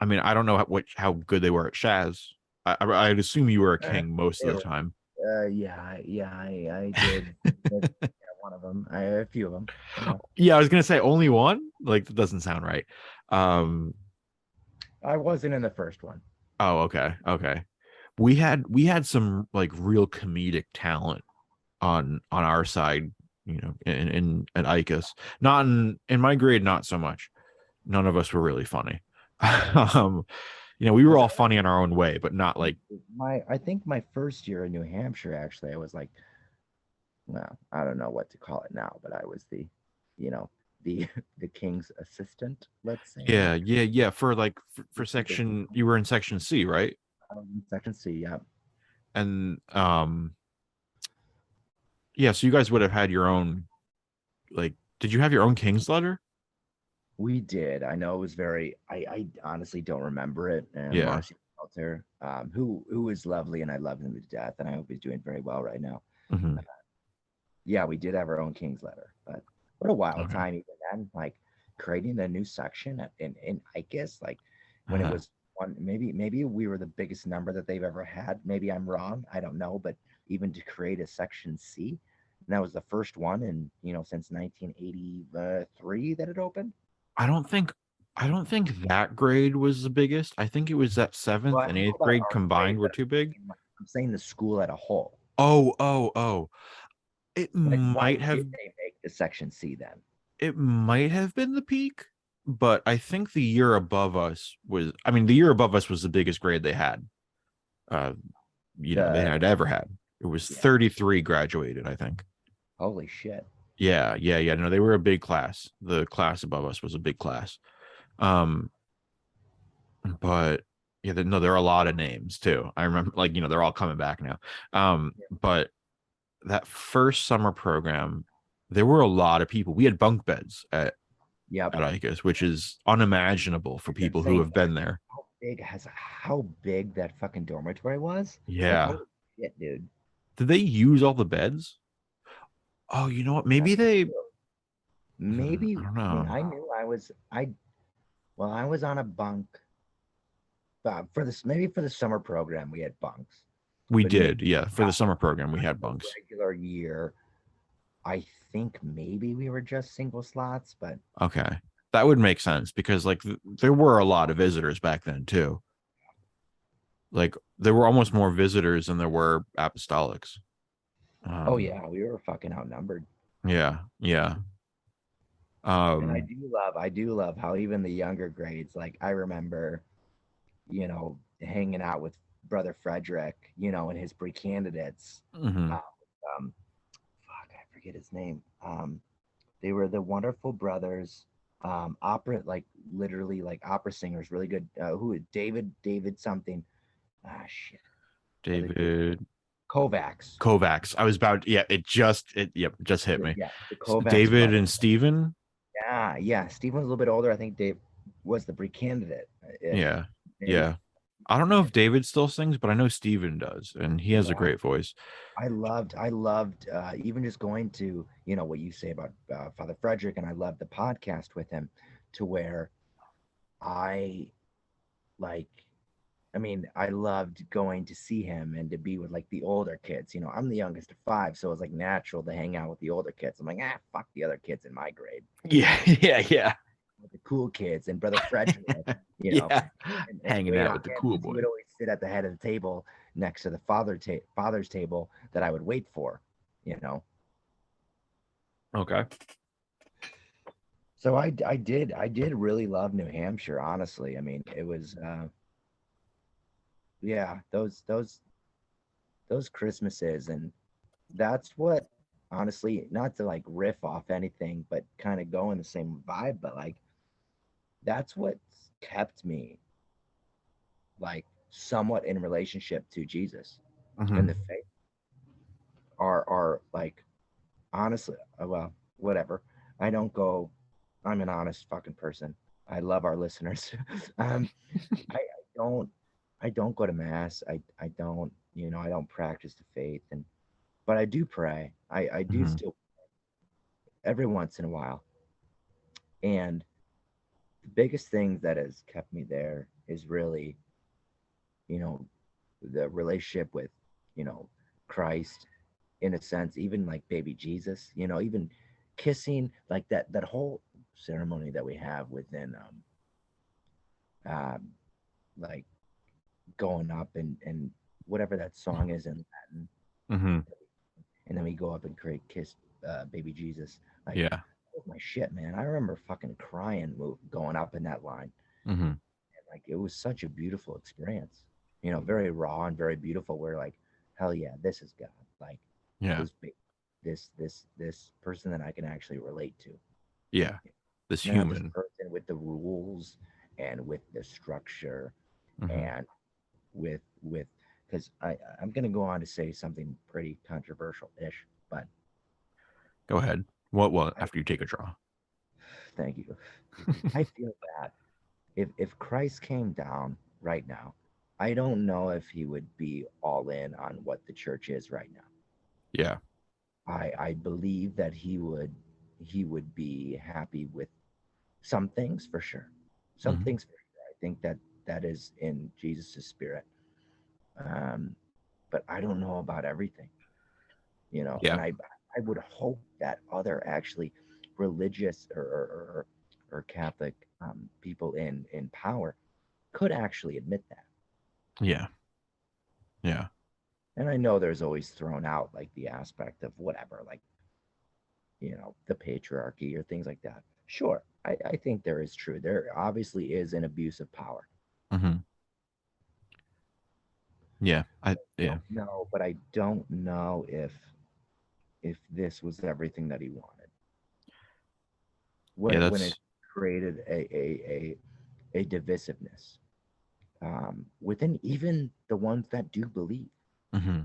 I mean, I don't know how good they were at Shaz. I'd assume you were a king most of the time. Yeah, I did. Yeah, one of them. A few of them. Yeah, I was gonna say only one. Like that doesn't sound right. Um. I wasn't in the first one. Oh, okay, okay. We had some like real comedic talent on our side. In at ICAS. Not in my grade, not so much. None of us were really funny. um, we were Was all that funny in our own way, but not like I think my first year in New Hampshire, actually, I was like, well, I don't know what to call it now, but I was you know, the the king's assistant, let's say. yeah, yeah, yeah. For like for section, you were in section C, right? Section C, yeah. And yeah, so you guys would have had your own like. Did you have your own King's letter? We did. I know it was very. I honestly don't remember it. And Yeah. Marcy Walter, who is lovely, and I love him to death, and I hope he's doing very well right now. Hmm. Yeah, we did have our own King's letter, but what a wild Okay. time even then, like creating a new section in I guess like when it Uh, was one, maybe we were the biggest number that they've ever had. Maybe I'm wrong, I don't know, but even to create a section C, and that was the first one in since 1983 that it opened. I don't think I don't think that grade was the biggest. I think it was that seventh Well, I and don't know eighth about grade our grade, combined were but too big. I'm saying the school at a whole. Oh, oh, oh. It Like, might why have did they make the section C then? it might have been the peak, but I think the year above us was I mean, the year above us was the biggest grade they had. Uh, they The had ever had. It was Yeah, 33 graduated, I think. holy shit. Yeah, yeah, yeah. No, they were a big class. The class above us was a big class. Um, but yeah, no, there are a lot of names too. I remember, like, they're all coming back now. But that first summer program, there were a lot of people. We had bunk beds at Yep. ICAS, which is unimaginable for It's people who insane. have been there. How big that fucking dormitory was? Like, Yeah. holy shit, dude. Did they use all the beds? Oh, you know what? Maybe they. Maybe, I don't I mean, know. I knew I was on a bunk. For this, maybe for the summer program, we had bunks, We but maybe did. Yeah. For the summer program, we had the bunks. regular year, I think maybe we were just single slots, but Okay. That would make sense because like there were a lot of visitors back then too. Like there were almost more visitors than there were apostolics. oh Um, yeah, we were fucking outnumbered. Yeah. Yeah. And Um, I do love how even the younger grades, like I remember, hanging out with Brother Frederick, and his pre-candidates. Uh, mhm. fuck, I forget his name. They were the Wonderful Brothers, opera, like literally like opera singers, really good. David something. Ah, shit. Brother David David Kovacs. Kovacs. I was about, yeah, yep, just hit me. Yeah, the Kovacs David brothers. and Steven. Yeah, yeah. Steve was a little bit older. I think Dave was the pre-candidate ish. Yeah. Maybe. Yeah. I don't know if David still sings, but I know Steven does, and he has a Yeah. great voice. I loved even just going to, what you say about Father Frederick, and I loved the podcast with him to where I like, I mean, I loved going to see him and to be with like the older kids. I'm the youngest of five, so it's like natural to hang out with the older kids. I'm like, fuck the other kids in my grade. Yeah. Yeah. Yeah. With the cool kids and Brother Frederick, you know, Yeah. and Hanging wait out on with the him cool because he would boys. always sit at the head of the table next to the father's table that I would wait for, you know. Okay. So I did really love New Hampshire, honestly. I mean, it was yeah, those Christmases, and that's what, honestly, not to like riff off anything, but kind of go in the same vibe, but like that's what kept me like somewhat in relationship to Jesus and the Hmm. faith are like, honestly, well, whatever. I don't go. I'm an honest fucking person. I love our listeners. um, I don't I don't go to mass. I don't, I don't practice the faith, and but I do pray. I do Hmm. still every once in a while. And the biggest thing that has kept me there is really, you know, the relationship with, you know, Christ, in a sense, even like baby Jesus, even kissing, like that whole ceremony that we have within um like going up and whatever that song is in Latin, Hmm. and then we go up and create kiss baby Jesus. Like, Yeah. oh my shit, man. I remember fucking crying going up in that line. Hmm. And like it was such a beautiful experience. Very raw and very beautiful. Where like, hell yeah, this is God. Like Yeah. this this person that I can actually relate to. Yeah. This Not this human. person with the rules and with the structure Hmm. and with because I'm gonna go on to say something pretty controversial ish, but Go ahead. What I after you take a draw? thank you. I feel that if Christ came down right now, I don't know if he would be all in on what the church is right now. Yeah. I believe that he would be happy with some things for sure. Some Hmm. things for sure. I think that that is in Jesus' spirit. Um, but I don't know about everything, Yeah. and I would hope that other actually religious or Catholic people in power could actually admit that. Yeah. Yeah. And I know there's always thrown out like the aspect of whatever, like, the patriarchy or things like that. Sure, I think there is true. There obviously is an abuse of power. Hmm. Yeah. Yeah. Don't know, but I don't know if this was everything that he wanted. Yeah. When it That's. created a divisiveness within even the ones that do believe. Hmm.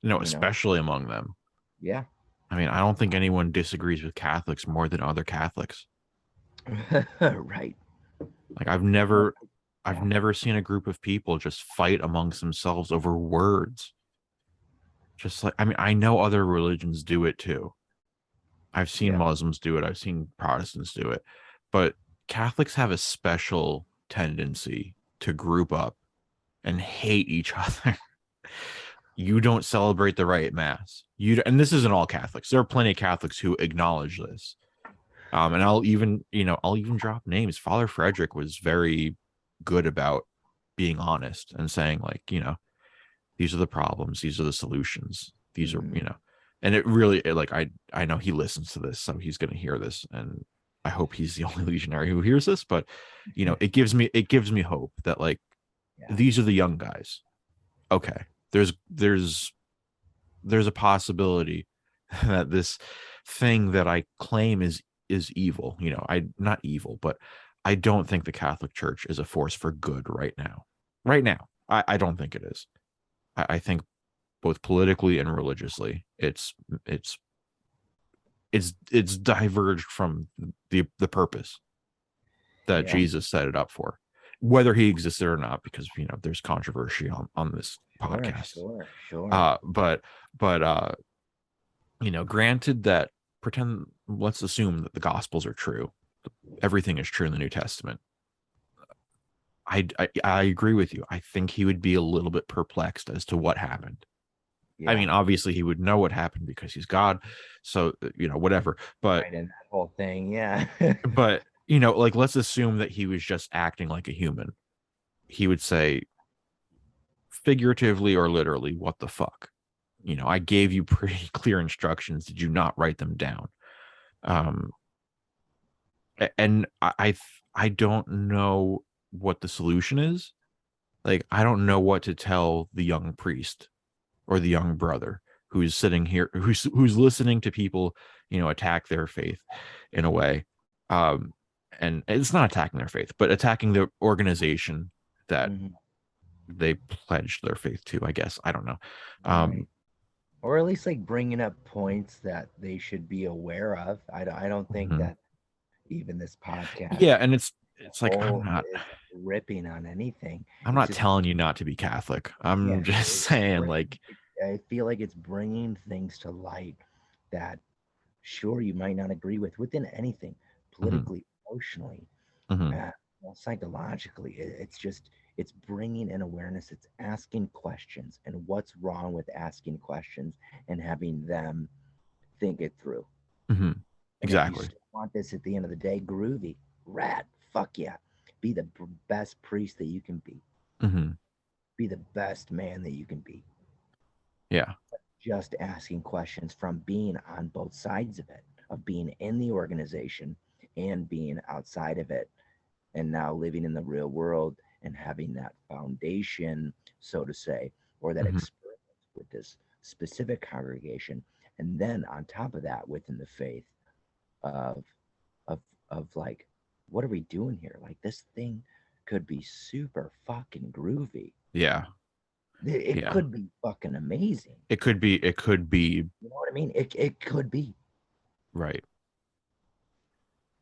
You know, Especially among them. yeah, I mean, I don't think anyone disagrees with Catholics more than other Catholics. right. Like No, I've yeah, never seen a group of people just fight amongst themselves over words. Just like, I mean, I know other religions do it too. I've seen yeah. Muslims do it, I've seen Protestants do it, but Catholics have a special tendency to group up and hate each other. You don't celebrate the right mass. And this isn't all Catholics. There are plenty of Catholics who acknowledge this. And I'll even drop names. Father Frederick was very good about being honest and saying, like, these are the problems, these are the solutions, these are, Mhm. And it really like I know he listens to this, so he's going to hear this, and I hope he's the only legionary who hears this. But it gives me hope that like Yeah. these are the young guys. Okay, there's a possibility that this thing that I claim is evil. I not evil, but I don't think the Catholic Church is a force for good right now. Right now, I don't think it is. I think both politically and religiously, it's it's diverged from the purpose that Yeah. Jesus set it up for, whether he existed or not, because there's controversy on this Sure, podcast. sure, sure. But granted that let's assume that the Gospels are true, everything is true in the New Testament. I agree with you. I think he would be a little bit perplexed as to what happened. I Yeah. mean, obviously he would know what happened because he's God. So, whatever. But, Right. And that whole thing. Yeah. like, let's assume that he was just acting like a human. He would say, figuratively or literally, what the fuck? I gave you pretty clear instructions. Did you not write them down? Um, and I don't know what the solution is. Like, I don't know what to tell the young priest or the young brother who's sitting here, who's listening to people, attack their faith in a way. Um, and it's not attacking their faith, but attacking the organization that Mhm. they pledged their faith to, I guess. I don't know. Right. Um, Or at least like bringing up points that they should be aware of. I don't think mhm. that even this podcast Yeah, and it's like whole is ripping on anything. I'm It's not just, telling you not to be Catholic. yeah, I'm just saying, like, I feel like it's bringing things to light that, sure, you might not agree within anything, mhm, politically, emotionally, mhm, uh, psychologically. It's just, it's bringing in awareness. It's asking questions and what's wrong with asking questions and having them think it through. mhm. And if you Exactly. still want this at the end of the day, groovy, rad, fuck yeah. Be the best priest that you can be. Mhm. Be the best man that you can be. Yeah. Just asking questions from being on both sides of it, of being in the organization and being outside of it, and now living in the real world and having that foundation, so to say, or that Mhm. experience with this specific congregation. And then on top of that, within the faith of of like, what are we doing here? Like, this thing could be super fucking groovy. Yeah. It Yeah. could be fucking amazing. It could be You know what I mean? It could be. right.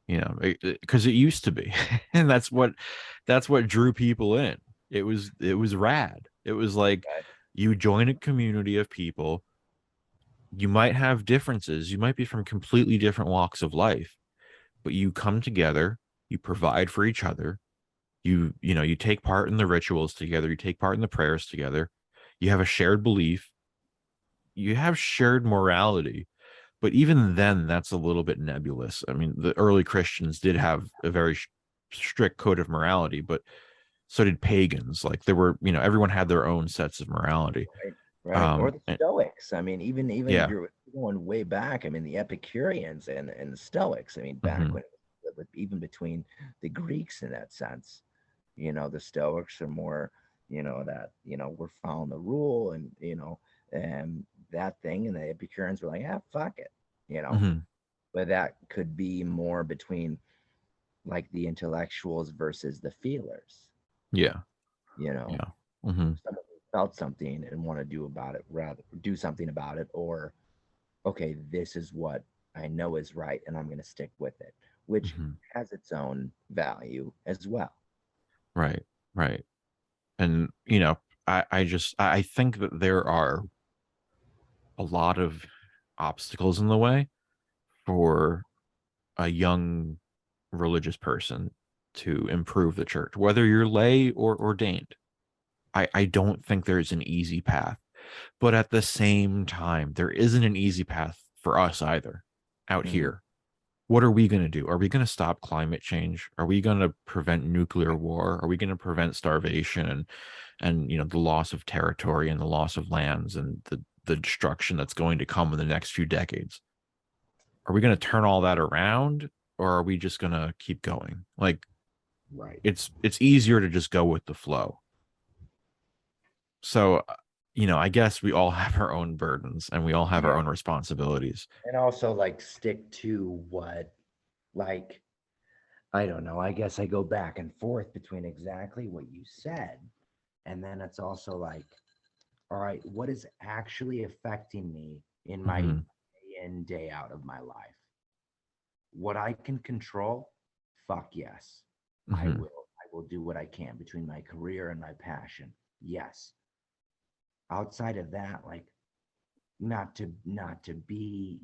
Because it used to be. And that's what drew people in. It was rad. It was like Right. you join a community of people. You might have differences. You might be from completely different walks of life, but you come together, you provide for each other. You take part in the rituals together, you take part in the prayers together. You have a shared belief, you have shared morality. But even then, that's a little bit nebulous. I mean, the early Christians did have a very strict code of morality, but so did pagans. Like there were, everyone had their own sets of morality. Right. Right. Or the And Stoics. I mean, even yeah. you're going way back. I mean, the Epicureans and the Stoics. I mean, back Hmm. when even between the Greeks in that sense, the Stoics are more, that, we're following the rule and, and that thing. And the Epicureans were like, yeah, fuck it, you know. Hmm. But that could be more between like the intellectuals versus the feelers, Yeah. you know. Yeah. Hmm. Someone who felt something and want to do something about it, or okay, this is what I know is right and I'm going to stick with it, which Hmm. has its own value as well. Right. Right. And I think that there are a lot of obstacles in the way for a young religious person to improve the church, whether you're lay or ordained. I don't think there's an easy path. But at the same time, there isn't an easy path for us either out Mm-hmm. here. What are we going to do? Are we going to stop climate change? Are we going to prevent nuclear war? Are we going to prevent starvation and the loss of territory and the loss of lands and the destruction that's going to come in the next few decades. Are we going to turn all that around, or are we just going to keep going? Like, Right. it's easier to just go with the flow. So, I guess we all have our own burdens and we all have our own responsibilities. And also like stick to what, like, I don't know. I guess I go back and forth between exactly what you said. And then it's also like, all right, what is actually affecting me in my Mm-hmm. day in, day out of my life? What I can control, fuck yes. I Mm-hmm. will. I will do what I can between my career and my passion. Yes. Outside of that, like not to be,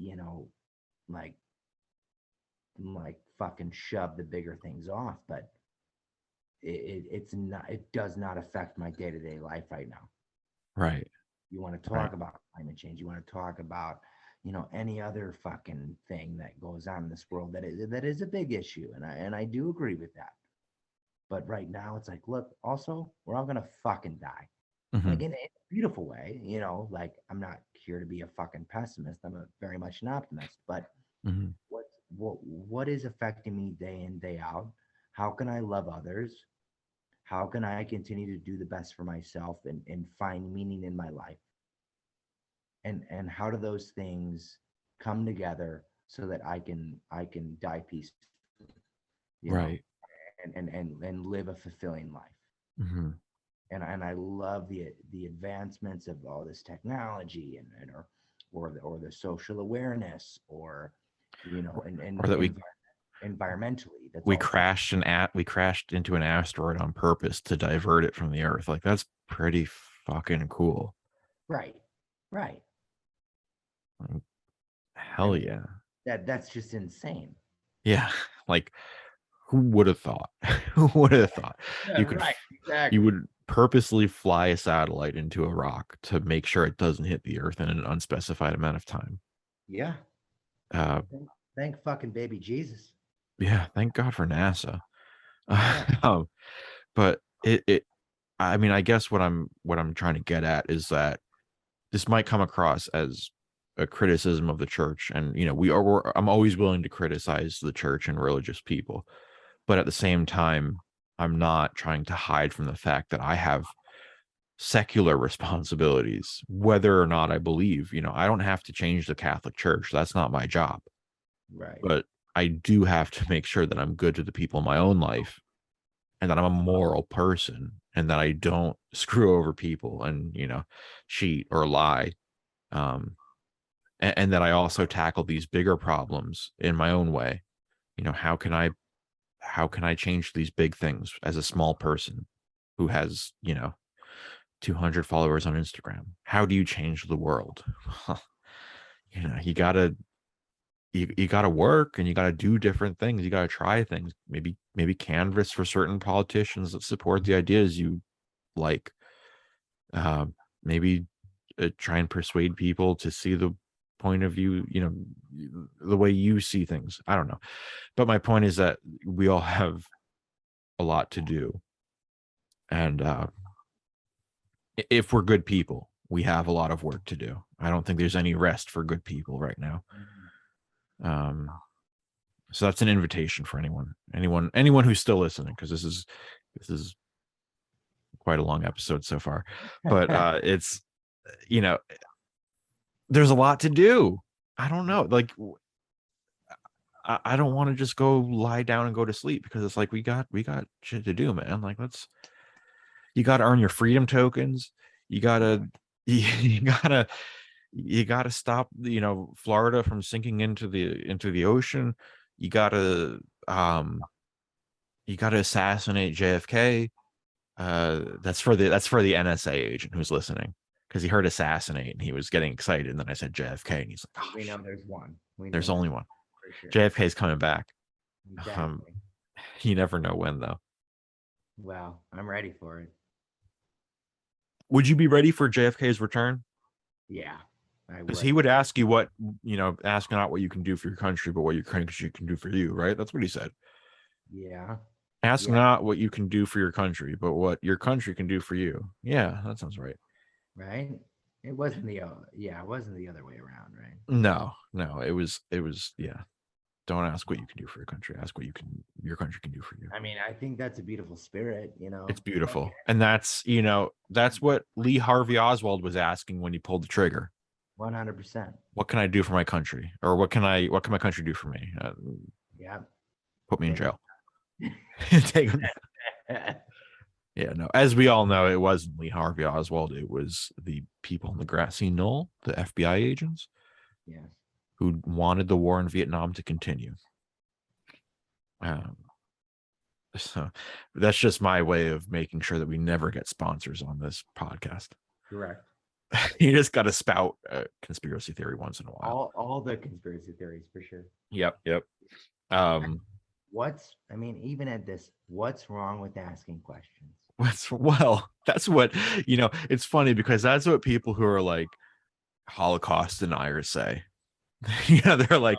like fucking shove the bigger things off, but it does not affect my day-to-day life right now. Right. You want to Right. talk about climate change, you want to talk about, any other fucking thing that goes on in this world that is a big issue, and I do agree with that. But right now it's like, look, also we're all gonna fucking die. Mm-hmm. Like in a beautiful way, like I'm not here to be a fucking pessimist. I'm very much an optimist. But Mm-hmm. what is affecting me day in, day out? How can I love others? How can I continue to do the best for myself and find meaning in my life? And how do those things come together so that I can die peacefully, you know, Right. and live a fulfilling life? Mm-hmm. And I love the advancements of all this technology or the social awareness or Or that environmentally. That's we also crashed into an asteroid on purpose to divert it from the Earth. Like, that's pretty fucking cool. right, right. Like, I hell mean yeah. that's just insane. Yeah. Like, who would have thought? Who would have thought Yeah, you right, you exactly. would purposely fly a satellite into a rock to make sure it doesn't hit the Earth in an unspecified amount of time? Yeah. Uh, Thank fucking baby Jesus. yeah, thank God for NASA. Yeah. um, but I mean, I guess what I'm trying to get at is that this might come across as a criticism of the church, and I'm always willing to criticize the church and religious people, but at the same time, I'm not trying to hide from the fact that I have secular responsibilities, whether or not I believe. I don't have to change the Catholic Church. That's not my job. Right. But I do have to make sure that I'm good to the people in my own life, and that I'm a moral person, and that I don't screw over people and, cheat or lie. Um, and that I also tackle these bigger problems in my own way. How can I change these big things as a small person who has, 200 followers on Instagram? How do you change the world? You gotta work, and you gotta do different things. You gotta try things. Maybe canvas for certain politicians that support the ideas you like. Uh, maybe try and persuade people to see the point of view, the way you see things. I don't know. But my point is that we all have a lot to do. And if we're good people, we have a lot of work to do. I don't think there's any rest for good people right now. Mhm. So that's an invitation for anyone who's still listening, because this is quite a long episode so far. But it's, you know, there's a lot to do. I don't know. Like, I don't want to just go lie down and go to sleep, because it's like we got shit to do, man. Like, you got to earn your freedom tokens. You gotta you gotta you gotta stop, Florida from sinking into the ocean. You gotta um you gotta assassinate JFK. That's for the NSA agent who's listening, because he heard assassinate and he was getting excited, and then I said JFK and he's like, oh We know shit, there's one. We know there's there's only one one. for sure. JFK's coming back. Um, Exactly. you never know when, though. Well, I'm ready for it. Would you be ready for JFK's return? Yeah, I Because would. he would ask you ask not what you can do for your country, but what your country can do for you, right? That's what he said. Yeah. Ask Yeah. not what you can do for your country, but what your country can do for you. Yeah, that sounds right. Right. It wasn't the it wasn't the other way around, right? No, it was yeah. Don't ask what you can do for your country. Ask what your country can do for you. I mean, I think that's a beautiful spirit, It's Like, beautiful. And that's what Lee Harvey Oswald was asking when he pulled the trigger. 100%. What can I do for my country? Or what can my country do for me? Yeah. Put me in Take jail. Take him. Yeah, no. As we all know, it wasn't Lee Harvey Oswald. It was the people in the grassy knoll, the FBI agents, Yes. who wanted the war in Vietnam to continue. So that's just my way of making sure that we never get sponsors on this podcast. Correct. You just got to spout a conspiracy theory once in a while. All the conspiracy theories for sure. Yep. I mean, even at this, what's wrong with asking questions? Well, that's what, it's funny because that's what people who are like Holocaust deniers say. They're like,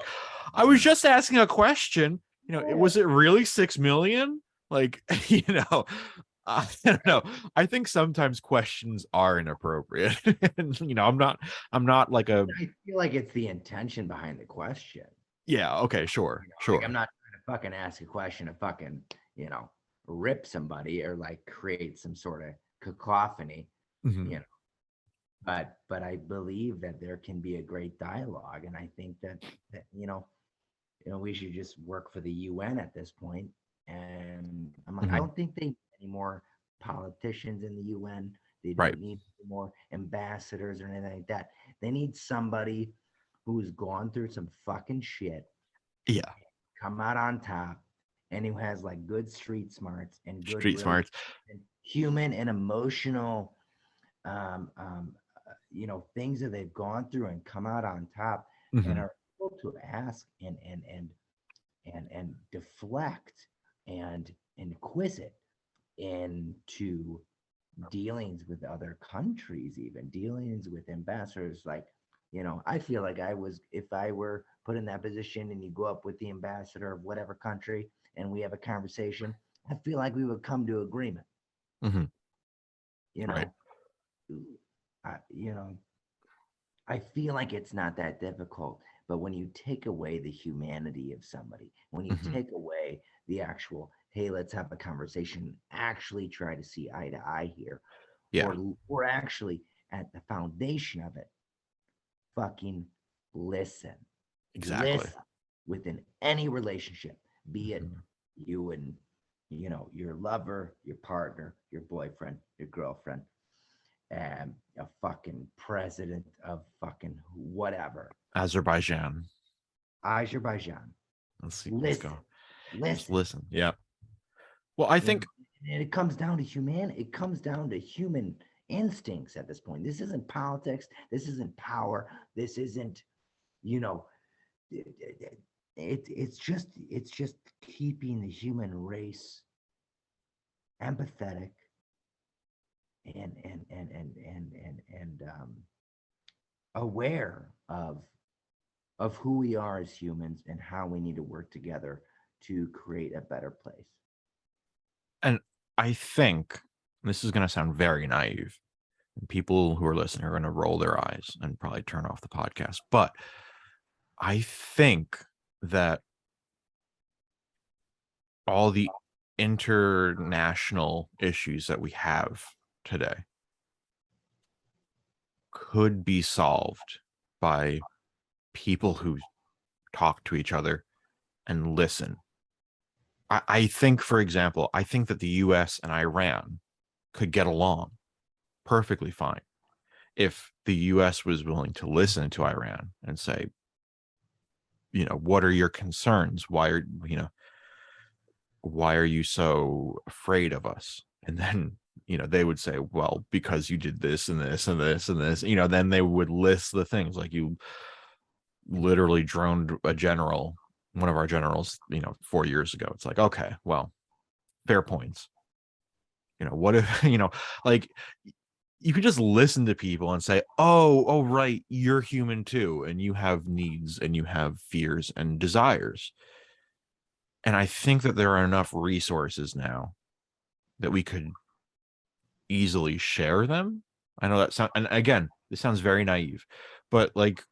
I was just asking a question. Was it really 6 million? Like, I don't know. I think sometimes questions are inappropriate. And, I'm not like a, I feel like it's the intention behind the question. yeah, okay, sure. Like I'm not trying to fucking ask a question to fucking, rip somebody or like create some sort of cacophony, Mhm. But I believe that there can be a great dialogue, and I think that we should just work for the UN at this point. And I'm like, I Mhm. don't think they need any more politicians in the UN. They Right. don't need more ambassadors or anything like that. They need somebody who's gone through some fucking shit, Yeah. come out on top, and who has like good street smarts and good, Street really smarts. human and emotional things that they've gone through and come out on top and Mhm. are able to ask and deflect and inquisitive into dealings with other countries, even dealings with ambassadors. Like, I feel like if I were put in that position and you go up with the ambassador of whatever country and we have a conversation, I feel like we would come to agreement. Mhm. You Right. know, I, you know, I feel like it's not that difficult, but when you take away the humanity of somebody, when you Mhm. take away the actual, hey, let's have a conversation, actually try to see eye to eye here, Yeah. or actually at the foundation of it, fucking listen. Exactly. Listen within any relationship, be it Mhm. you and your lover, your partner, your boyfriend, your girlfriend, a fucking president of fucking whatever. Azerbaijan. Azerbaijan. Let's see. Let's Listen, go. Just listen. listen. Yeah. Well, I You know, think. and it comes down to It comes down to human instincts at this point. This isn't politics. This isn't power. This isn't, you know, it's just keeping the human race empathetic and aware of who we are as humans and how we need to work together to create a better place. And I think this is going to sound very naive. And people who are listening are going to roll their eyes and probably turn off the podcast. But I think that all the international issues that we have today could be solved by people who talk to each other and listen. I think, for example, I think that the US and Iran could get along perfectly fine if the US was willing to listen to Iran and say, what are your concerns? Why are you so afraid of us? And then, they would say, well, because you did this and this and this and this, then they would list the things like you literally droned one of our generals, 4 years ago. It's like, okay, well, fair points. What if, like you could just listen to people and say, oh, right, you're human too, and you have needs and you have fears and desires. And I think that there are enough resources now that we could easily share them. I know that sound, and again, This sounds very naive, but like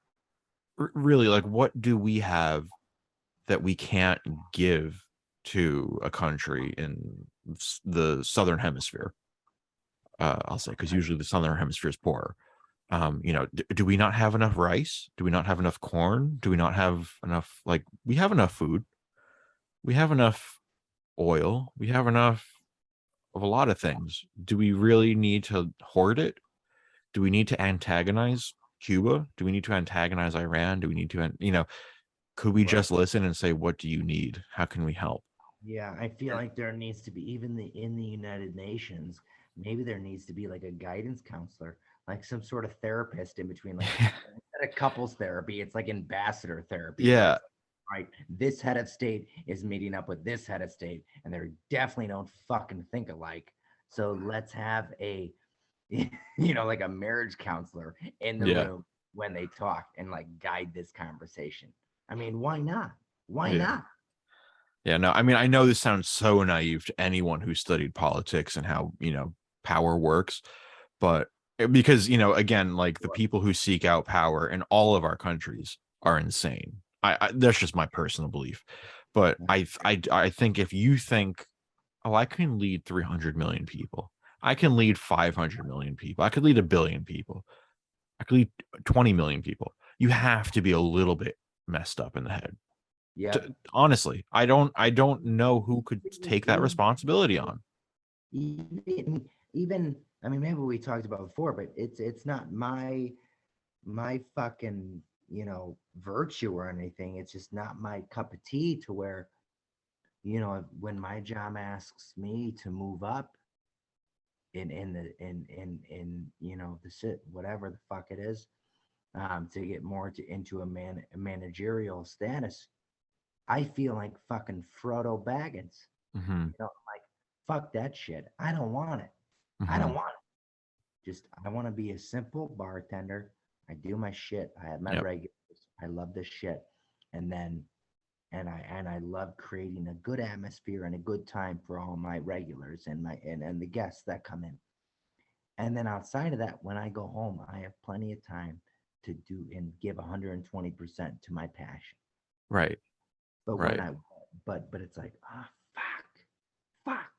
really, like what do we have that we can't give to a country in the southern hemisphere? I'll say, because usually the southern hemisphere is poorer. Do we not have enough rice? Do we not have enough corn? Do we not have enough? Like, we have enough food. We have enough oil. We have enough of a lot of things. Do we really need to hoard it? Do we need to antagonize Cuba? Do we need to antagonize Iran? Do we need to, could we Right. just listen and say, what do you need? How can we help? Yeah, I feel like there needs to be even in the United Nations, maybe there needs to be like a guidance counselor, like some sort of therapist in between, like instead of couples therapy, it's like ambassador therapy where Yeah. it's right, this head of state is meeting up with this head of state, and they definitely don't fucking think alike. So let's have a like a marriage counselor in the Yeah. room when they talk and like guide this conversation. I mean, why not? Why Yeah. not? Yeah. No, I mean, I know this sounds so naive to anyone who studied politics and how, power works, but because, again, like the people who seek out power in all of our countries are insane. That's just my personal belief. But I think if you think, oh, I can lead 300 million people, I can lead 500 million people, I could lead a billion people, I could lead 20 million people, you have to be a little bit messed up in the head. Yeah. Honestly, I don't know who could take that Even, responsibility on. even I mean, maybe we talked about before, but it's not my fucking virtue or anything. It's just not my cup of tea to where when my job asks me to move up in the sit whatever the fuck it is, to get more into a managerial status, I feel like fucking Frodo Baggins. Hmm. I'm like, fuck that shit. I don't want it. I Hmm. don't want it. Just I want to be a simple bartender. I do my shit. I have my Yep. regulars. I love this shit. And then and I love creating a good atmosphere and a good time for all my regulars and and the guests that come in. And then outside of that, when I go home, I have plenty of time to do and give 120% to my passion. Right. But when Right. I but it's like, fuck.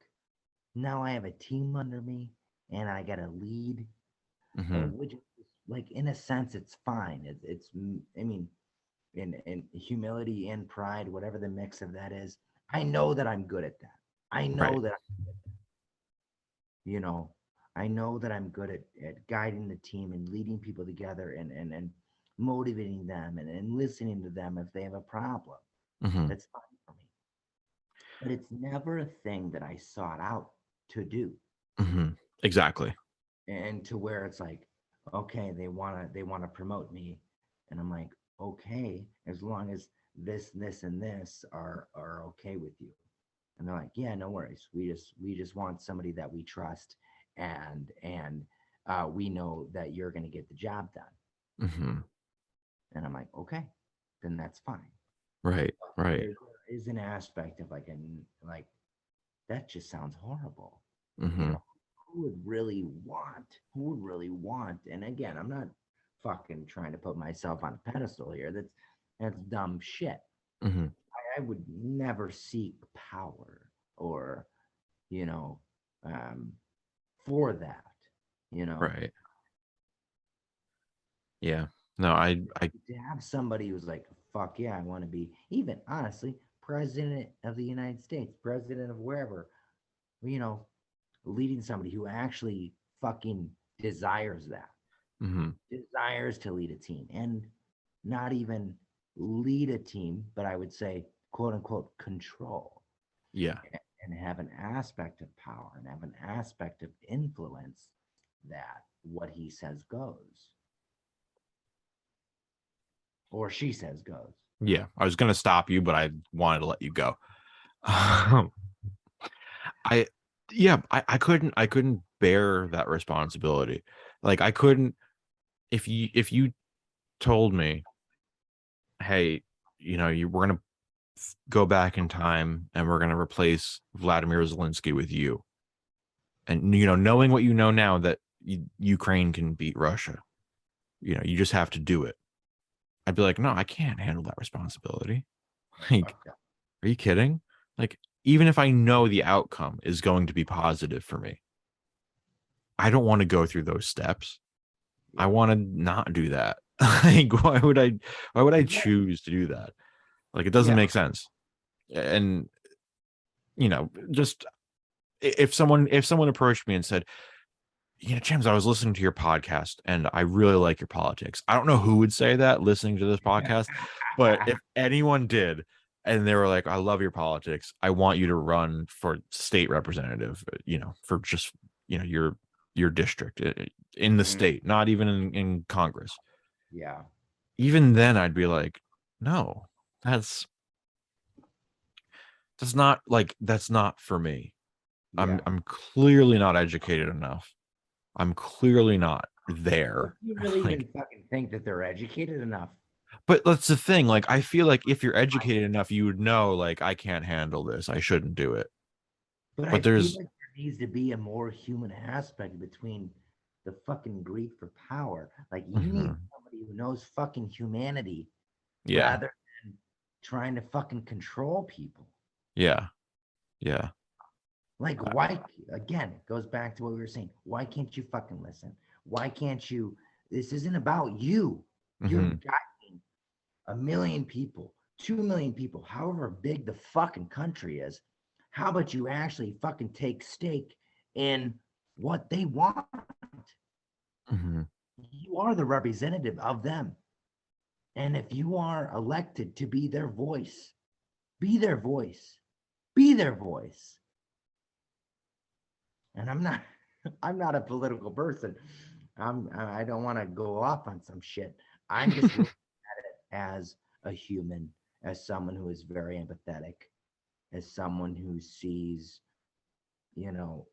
Now I have a team under me and I got to lead, Hmm. which is like in a sense it's fine. I mean, in humility and pride, whatever the mix of that is, I know that I'm good at that. I Right. know that you know I know that I'm good at guiding the team and leading people together and motivating them and listening to them if they have a problem. Hmm. That's fine for me. But it's never a thing that I sought out to do. Hmm. Exactly. And to where it's like, okay, they want to promote me, and I'm like, okay, as long as this and this are okay with you. And they're like, yeah, no worries, we just want somebody that we trust, and we know that you're going to get the job done. Hmm. And I'm like, okay, then that's fine. Right. Right. There is an aspect of like that just sounds horrible. you Hmm. know who would really want, and again, I'm not fucking trying to put myself on a pedestal here. That's dumb shit. Hmm. I would never seek power or you know um for that you know Right. Yeah. No, I to have somebody who's like, fuck yeah, I want to be, even honestly, president of the United States, president of wherever, you know leading somebody who actually fucking desires that, hmm. desires to lead a team, and not even lead a team, but I would say, quote unquote, control, Yeah. and have an aspect of power and have an aspect of influence that what he says goes or she says goes. Yeah. I was gonna stop you, but I wanted to let you go. I yeah, I couldn't bear that responsibility. Like I couldn't, if you told me, hey, we're gonna go back in time and we're gonna replace Vladimir Zelensky with you. And knowing what you know now, that Ukraine can beat Russia. you just have to do it. I'd be like, no, I can't handle that responsibility. Like, Fuck that. are you kidding? Like, even if I know the outcome is going to be positive for me, I don't want to go through those steps. I Yeah. want to not do that. Like, why would I Yeah. choose to do that? Like, it doesn't Yeah. make sense. And just if someone approached me and said, James, I was listening to your podcast and I really like your politics. I don't know who would say that listening to this podcast, but if anyone did and they were like, I love your politics, I want you to run for state representative, for just, your district in the Mhm. state, not even in Congress. Yeah. Even then I'd be like, no, that's that's not for me. I'm Yeah. I'm clearly not educated enough. I'm clearly not But there. do you really Like, even fucking think that they're educated enough? but that's the thing. Like, I feel like if you're educated enough, you would know, like, I can't handle this. I shouldn't do it. But I But feel there's, like there needs to be a more human aspect between the fucking greed for power. Like you need Mhm. somebody who knows fucking humanity Yeah, rather than trying to fucking control people. yeah, yeah. Like why again, it goes back to what we were saying. Why can't you fucking listen? Why can't you? This isn't about you. You're Hmm. guiding 1 million people, 2 million people, however big the fucking country is. How about you actually fucking take stake in what they want? Hmm. You are the representative of them. And if you are elected to be their voice, be their voice, be their voice. And I'm not I'm not a political person. I don't want to go off on some shit. I'm just looking at it as a human, as someone who is very empathetic, as someone who sees, you know,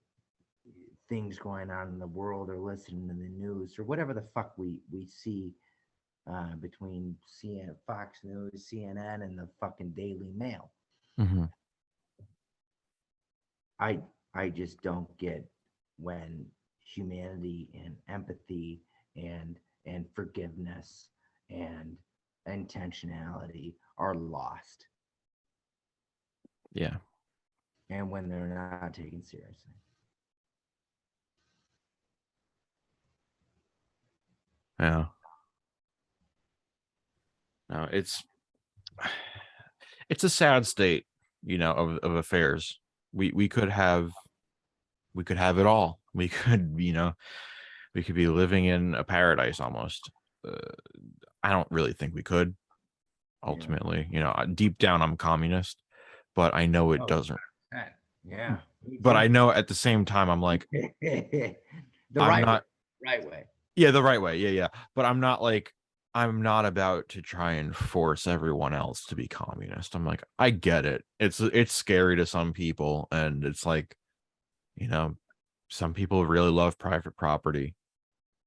things going on in the world or listening to the news or whatever the fuck we see between Fox News, CNN, and the fucking Daily Mail. Hmm. I I just don't get when humanity and empathy and forgiveness and intentionality are lost Yeah, and when they're not taken seriously. yeah. No, it's a sad state, of affairs. We could have it all. We could, we could be living in a paradise almost. Uh, I don't really think we could. Yeah. Ultimately, deep down I'm communist, but I know it Oh, doesn't. 100%. Yeah, me But I too. know at the same time I'm like, The I'm right way. not. Right way. Yeah, the right way. Yeah, yeah. But I'm not about to try and force everyone else to be communist. I'm like, I get it. It's scary to some people, and it's like, you know some people really love private property.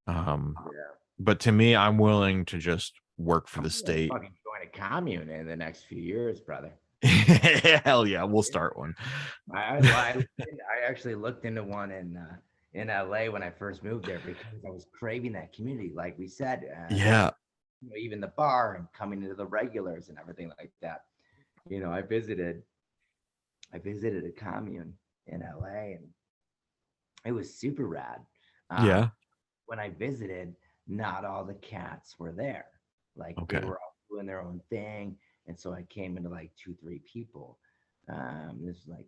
um Yeah. but to me, I'm willing to just work for I'm the gonna state. fucking join a commune in the next few years, brother. Hell yeah, we'll start one. I actually looked into one in LA when I first moved there because I was craving that community. Like we said, Yeah. even the bar and coming into the regulars and everything like that. You know, I visited a commune in LA and it was super rad. Um, Yeah. when I visited, not all the cats were there. Like they Okay. were all doing their own thing. And so I came into like two, three people. This is like,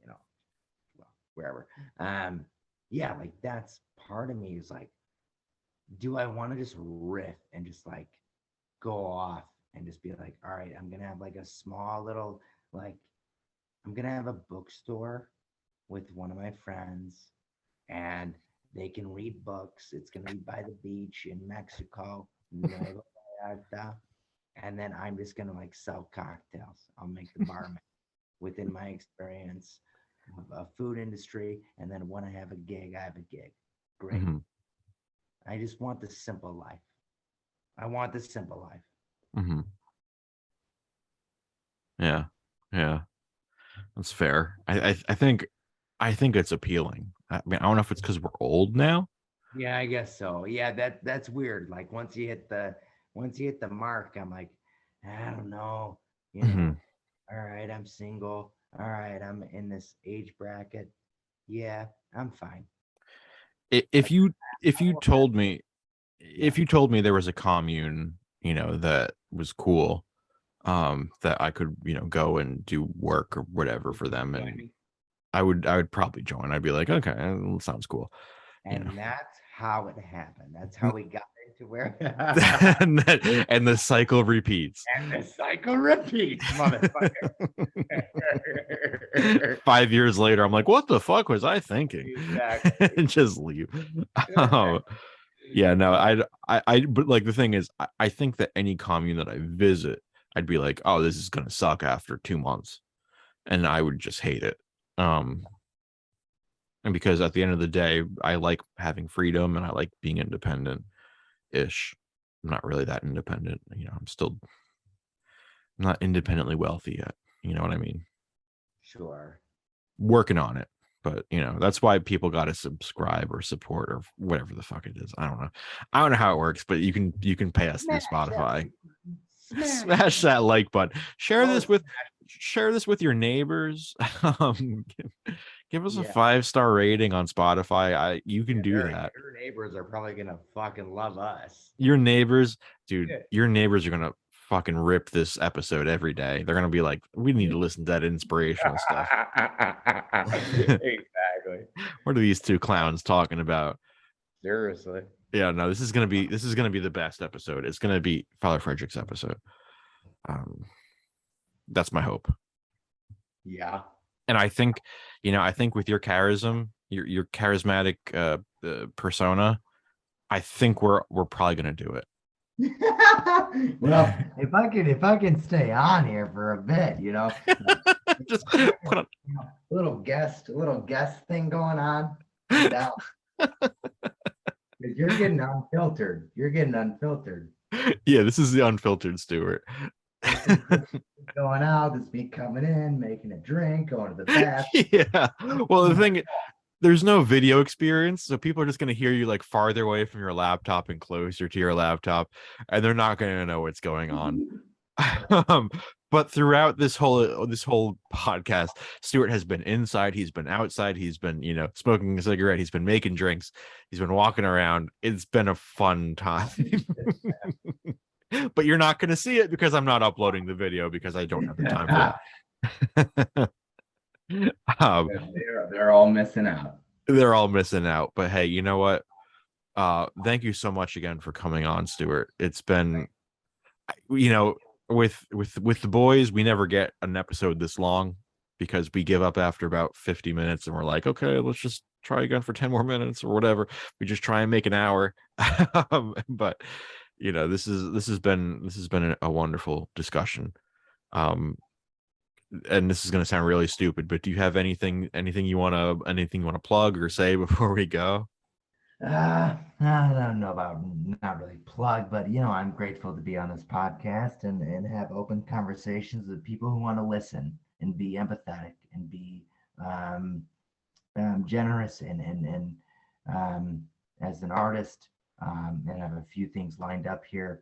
you know, well, wherever. Um, yeah, like that's part of me is like, do I want to just riff and just like go off and just be like, all right, I'm gonna have like a small little like I'm gonna have a bookstore with one of my friends and they can read books. It's gonna be by the beach in Mexico, Nuevo Vallarta, and then I'm just gonna like sell cocktails. I'll make the barman within my experience of a food industry, and then when I have a gig, I have a gig. Great. Hmm. I just want the simple life. I want the simple life. Hmm. Yeah. Yeah, that's fair. I think it's appealing. I mean, I don't know if it's because we're old now, Yeah, I guess so. Yeah, that's weird. Like once you hit the mark, I'm like, I don't know, you Mhm. know. All right, I'm single. All right, I'm in this age bracket. Yeah, I'm fine. If Like, you told me yeah, there was a commune, that was cool, that I could, go and do work or whatever would for you them, join and me? I would probably join. I'd be like, okay, sounds cool, you know. And that's how it happened. That's how we got into where And the cycle repeats. and the cycle repeats, motherfucker. 5 years later, I'm like, what the fuck was I thinking? Exactly. And just leave. Um, yeah, no, but like the thing is, I think that any commune that I visit, I'd be like, oh, this is gonna suck after 2 months, and I would just hate it. Um, and because at the end of the day, I like having freedom and I like being independent ish. I'm not really that independent, I'm not independently wealthy yet. You know what I mean? Sure. Working on it. But that's why people got to subscribe or support or whatever the fuck it is. I don't know how it works, but you can pay us through Smash that Spotify. like button. Smash Smash that like button. Share oh this with your neighbors. Give us a yeah. 5-star rating on Spotify. You Yeah, can do that. your neighbors are probably gonna fucking love us. Your neighbors, dude, Yeah. your neighbors are gonna fucking rip this episode every day. They're gonna be like, we need to listen to that inspirational stuff. Exactly. What are these two clowns talking about? Seriously. Yeah, no, this is gonna be the best episode. It's gonna be Father Frederick's episode. Um, that's my hope. Yeah. And I think with your charism, your charismatic persona, I think we're probably gonna do it. Well, if I can stay on here for a bit, Just put on. little guest thing going on, I'm down. 'Cause you're getting unfiltered. You're getting unfiltered. Yeah, this is the unfiltered Stuart. This is going out. This is me coming in, making a drink, going to the bath. Yeah. Well, the thing, there's no video experience, so people are just going to hear you like farther away from your laptop and closer to your laptop, and they're not going to know what's going on. um, but throughout this whole podcast, Stuart has been inside, he's been outside, he's been smoking a cigarette, he's been making drinks, he's been walking around. It's been a fun time. But you're not going to see it because I'm not uploading the video because I don't have the time for that. um, They're all missing out. they're all missing out. But hey, you know what? Thank you so much again for coming on, Stuart. It's been, you know, with the boys, we never get an episode this long because we give up after about 50 minutes and we're like, okay, let's just try again for 10 more minutes or whatever. We just try and make an hour. But this has been a wonderful discussion. Um, and this is going to sound really stupid, but do you have anything you want to plug or say before we go? I don't know about not really plug, but I'm grateful to be on this podcast and have open conversations with people who want to listen and be empathetic and be um, generous and um, as an artist, and I have a few things lined up here.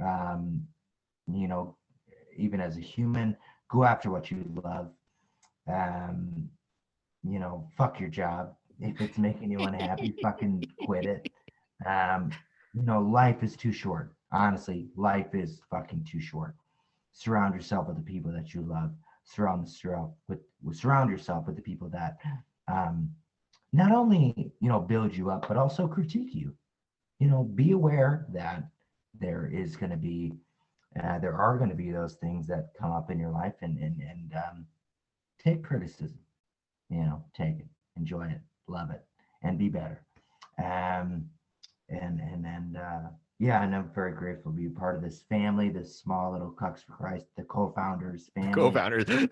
Um, you know, even as a human, go after what you love. Um, fuck your job. If it's making you unhappy, fucking quit it. Um, life is too short. Honestly, life is fucking too short. Surround yourself with the people that you love. Surround yourself with the people that um, not only build you up, but also critique you. Be aware that there are going to be those things that come up in your life, and take criticism. Take it, enjoy it, love it, and be better. Um, and yeah, and I'm very grateful to be part of this family, this small little Cucks for Christ, the co-founders The family.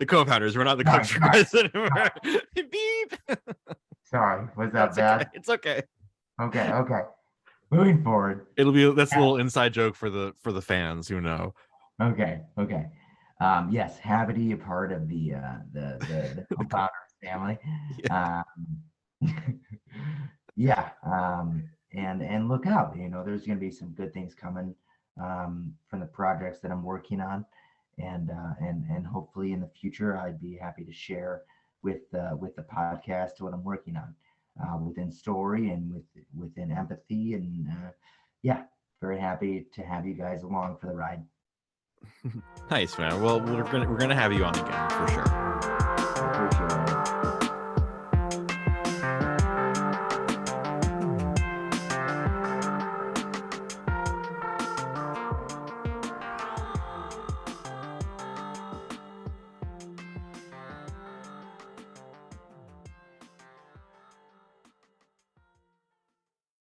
co-founders. We're not the Cooks for Christ anymore. Beep. Sorry, was that That's bad? okay. It's okay. Okay. Moving forward. That's a little inside joke for the fans who know. Okay. Yes, happy to be a part of the co-founders family. Yeah. Yeah. and look out. There's going to be some good things coming from the projects that I'm working on, and hopefully in the future I'd be happy to share with the podcast what I'm working on within story and within empathy, and yeah, very happy to have you guys along for the ride. Nice, man. Well, we're gonna have you on again for sure. I appreciate it.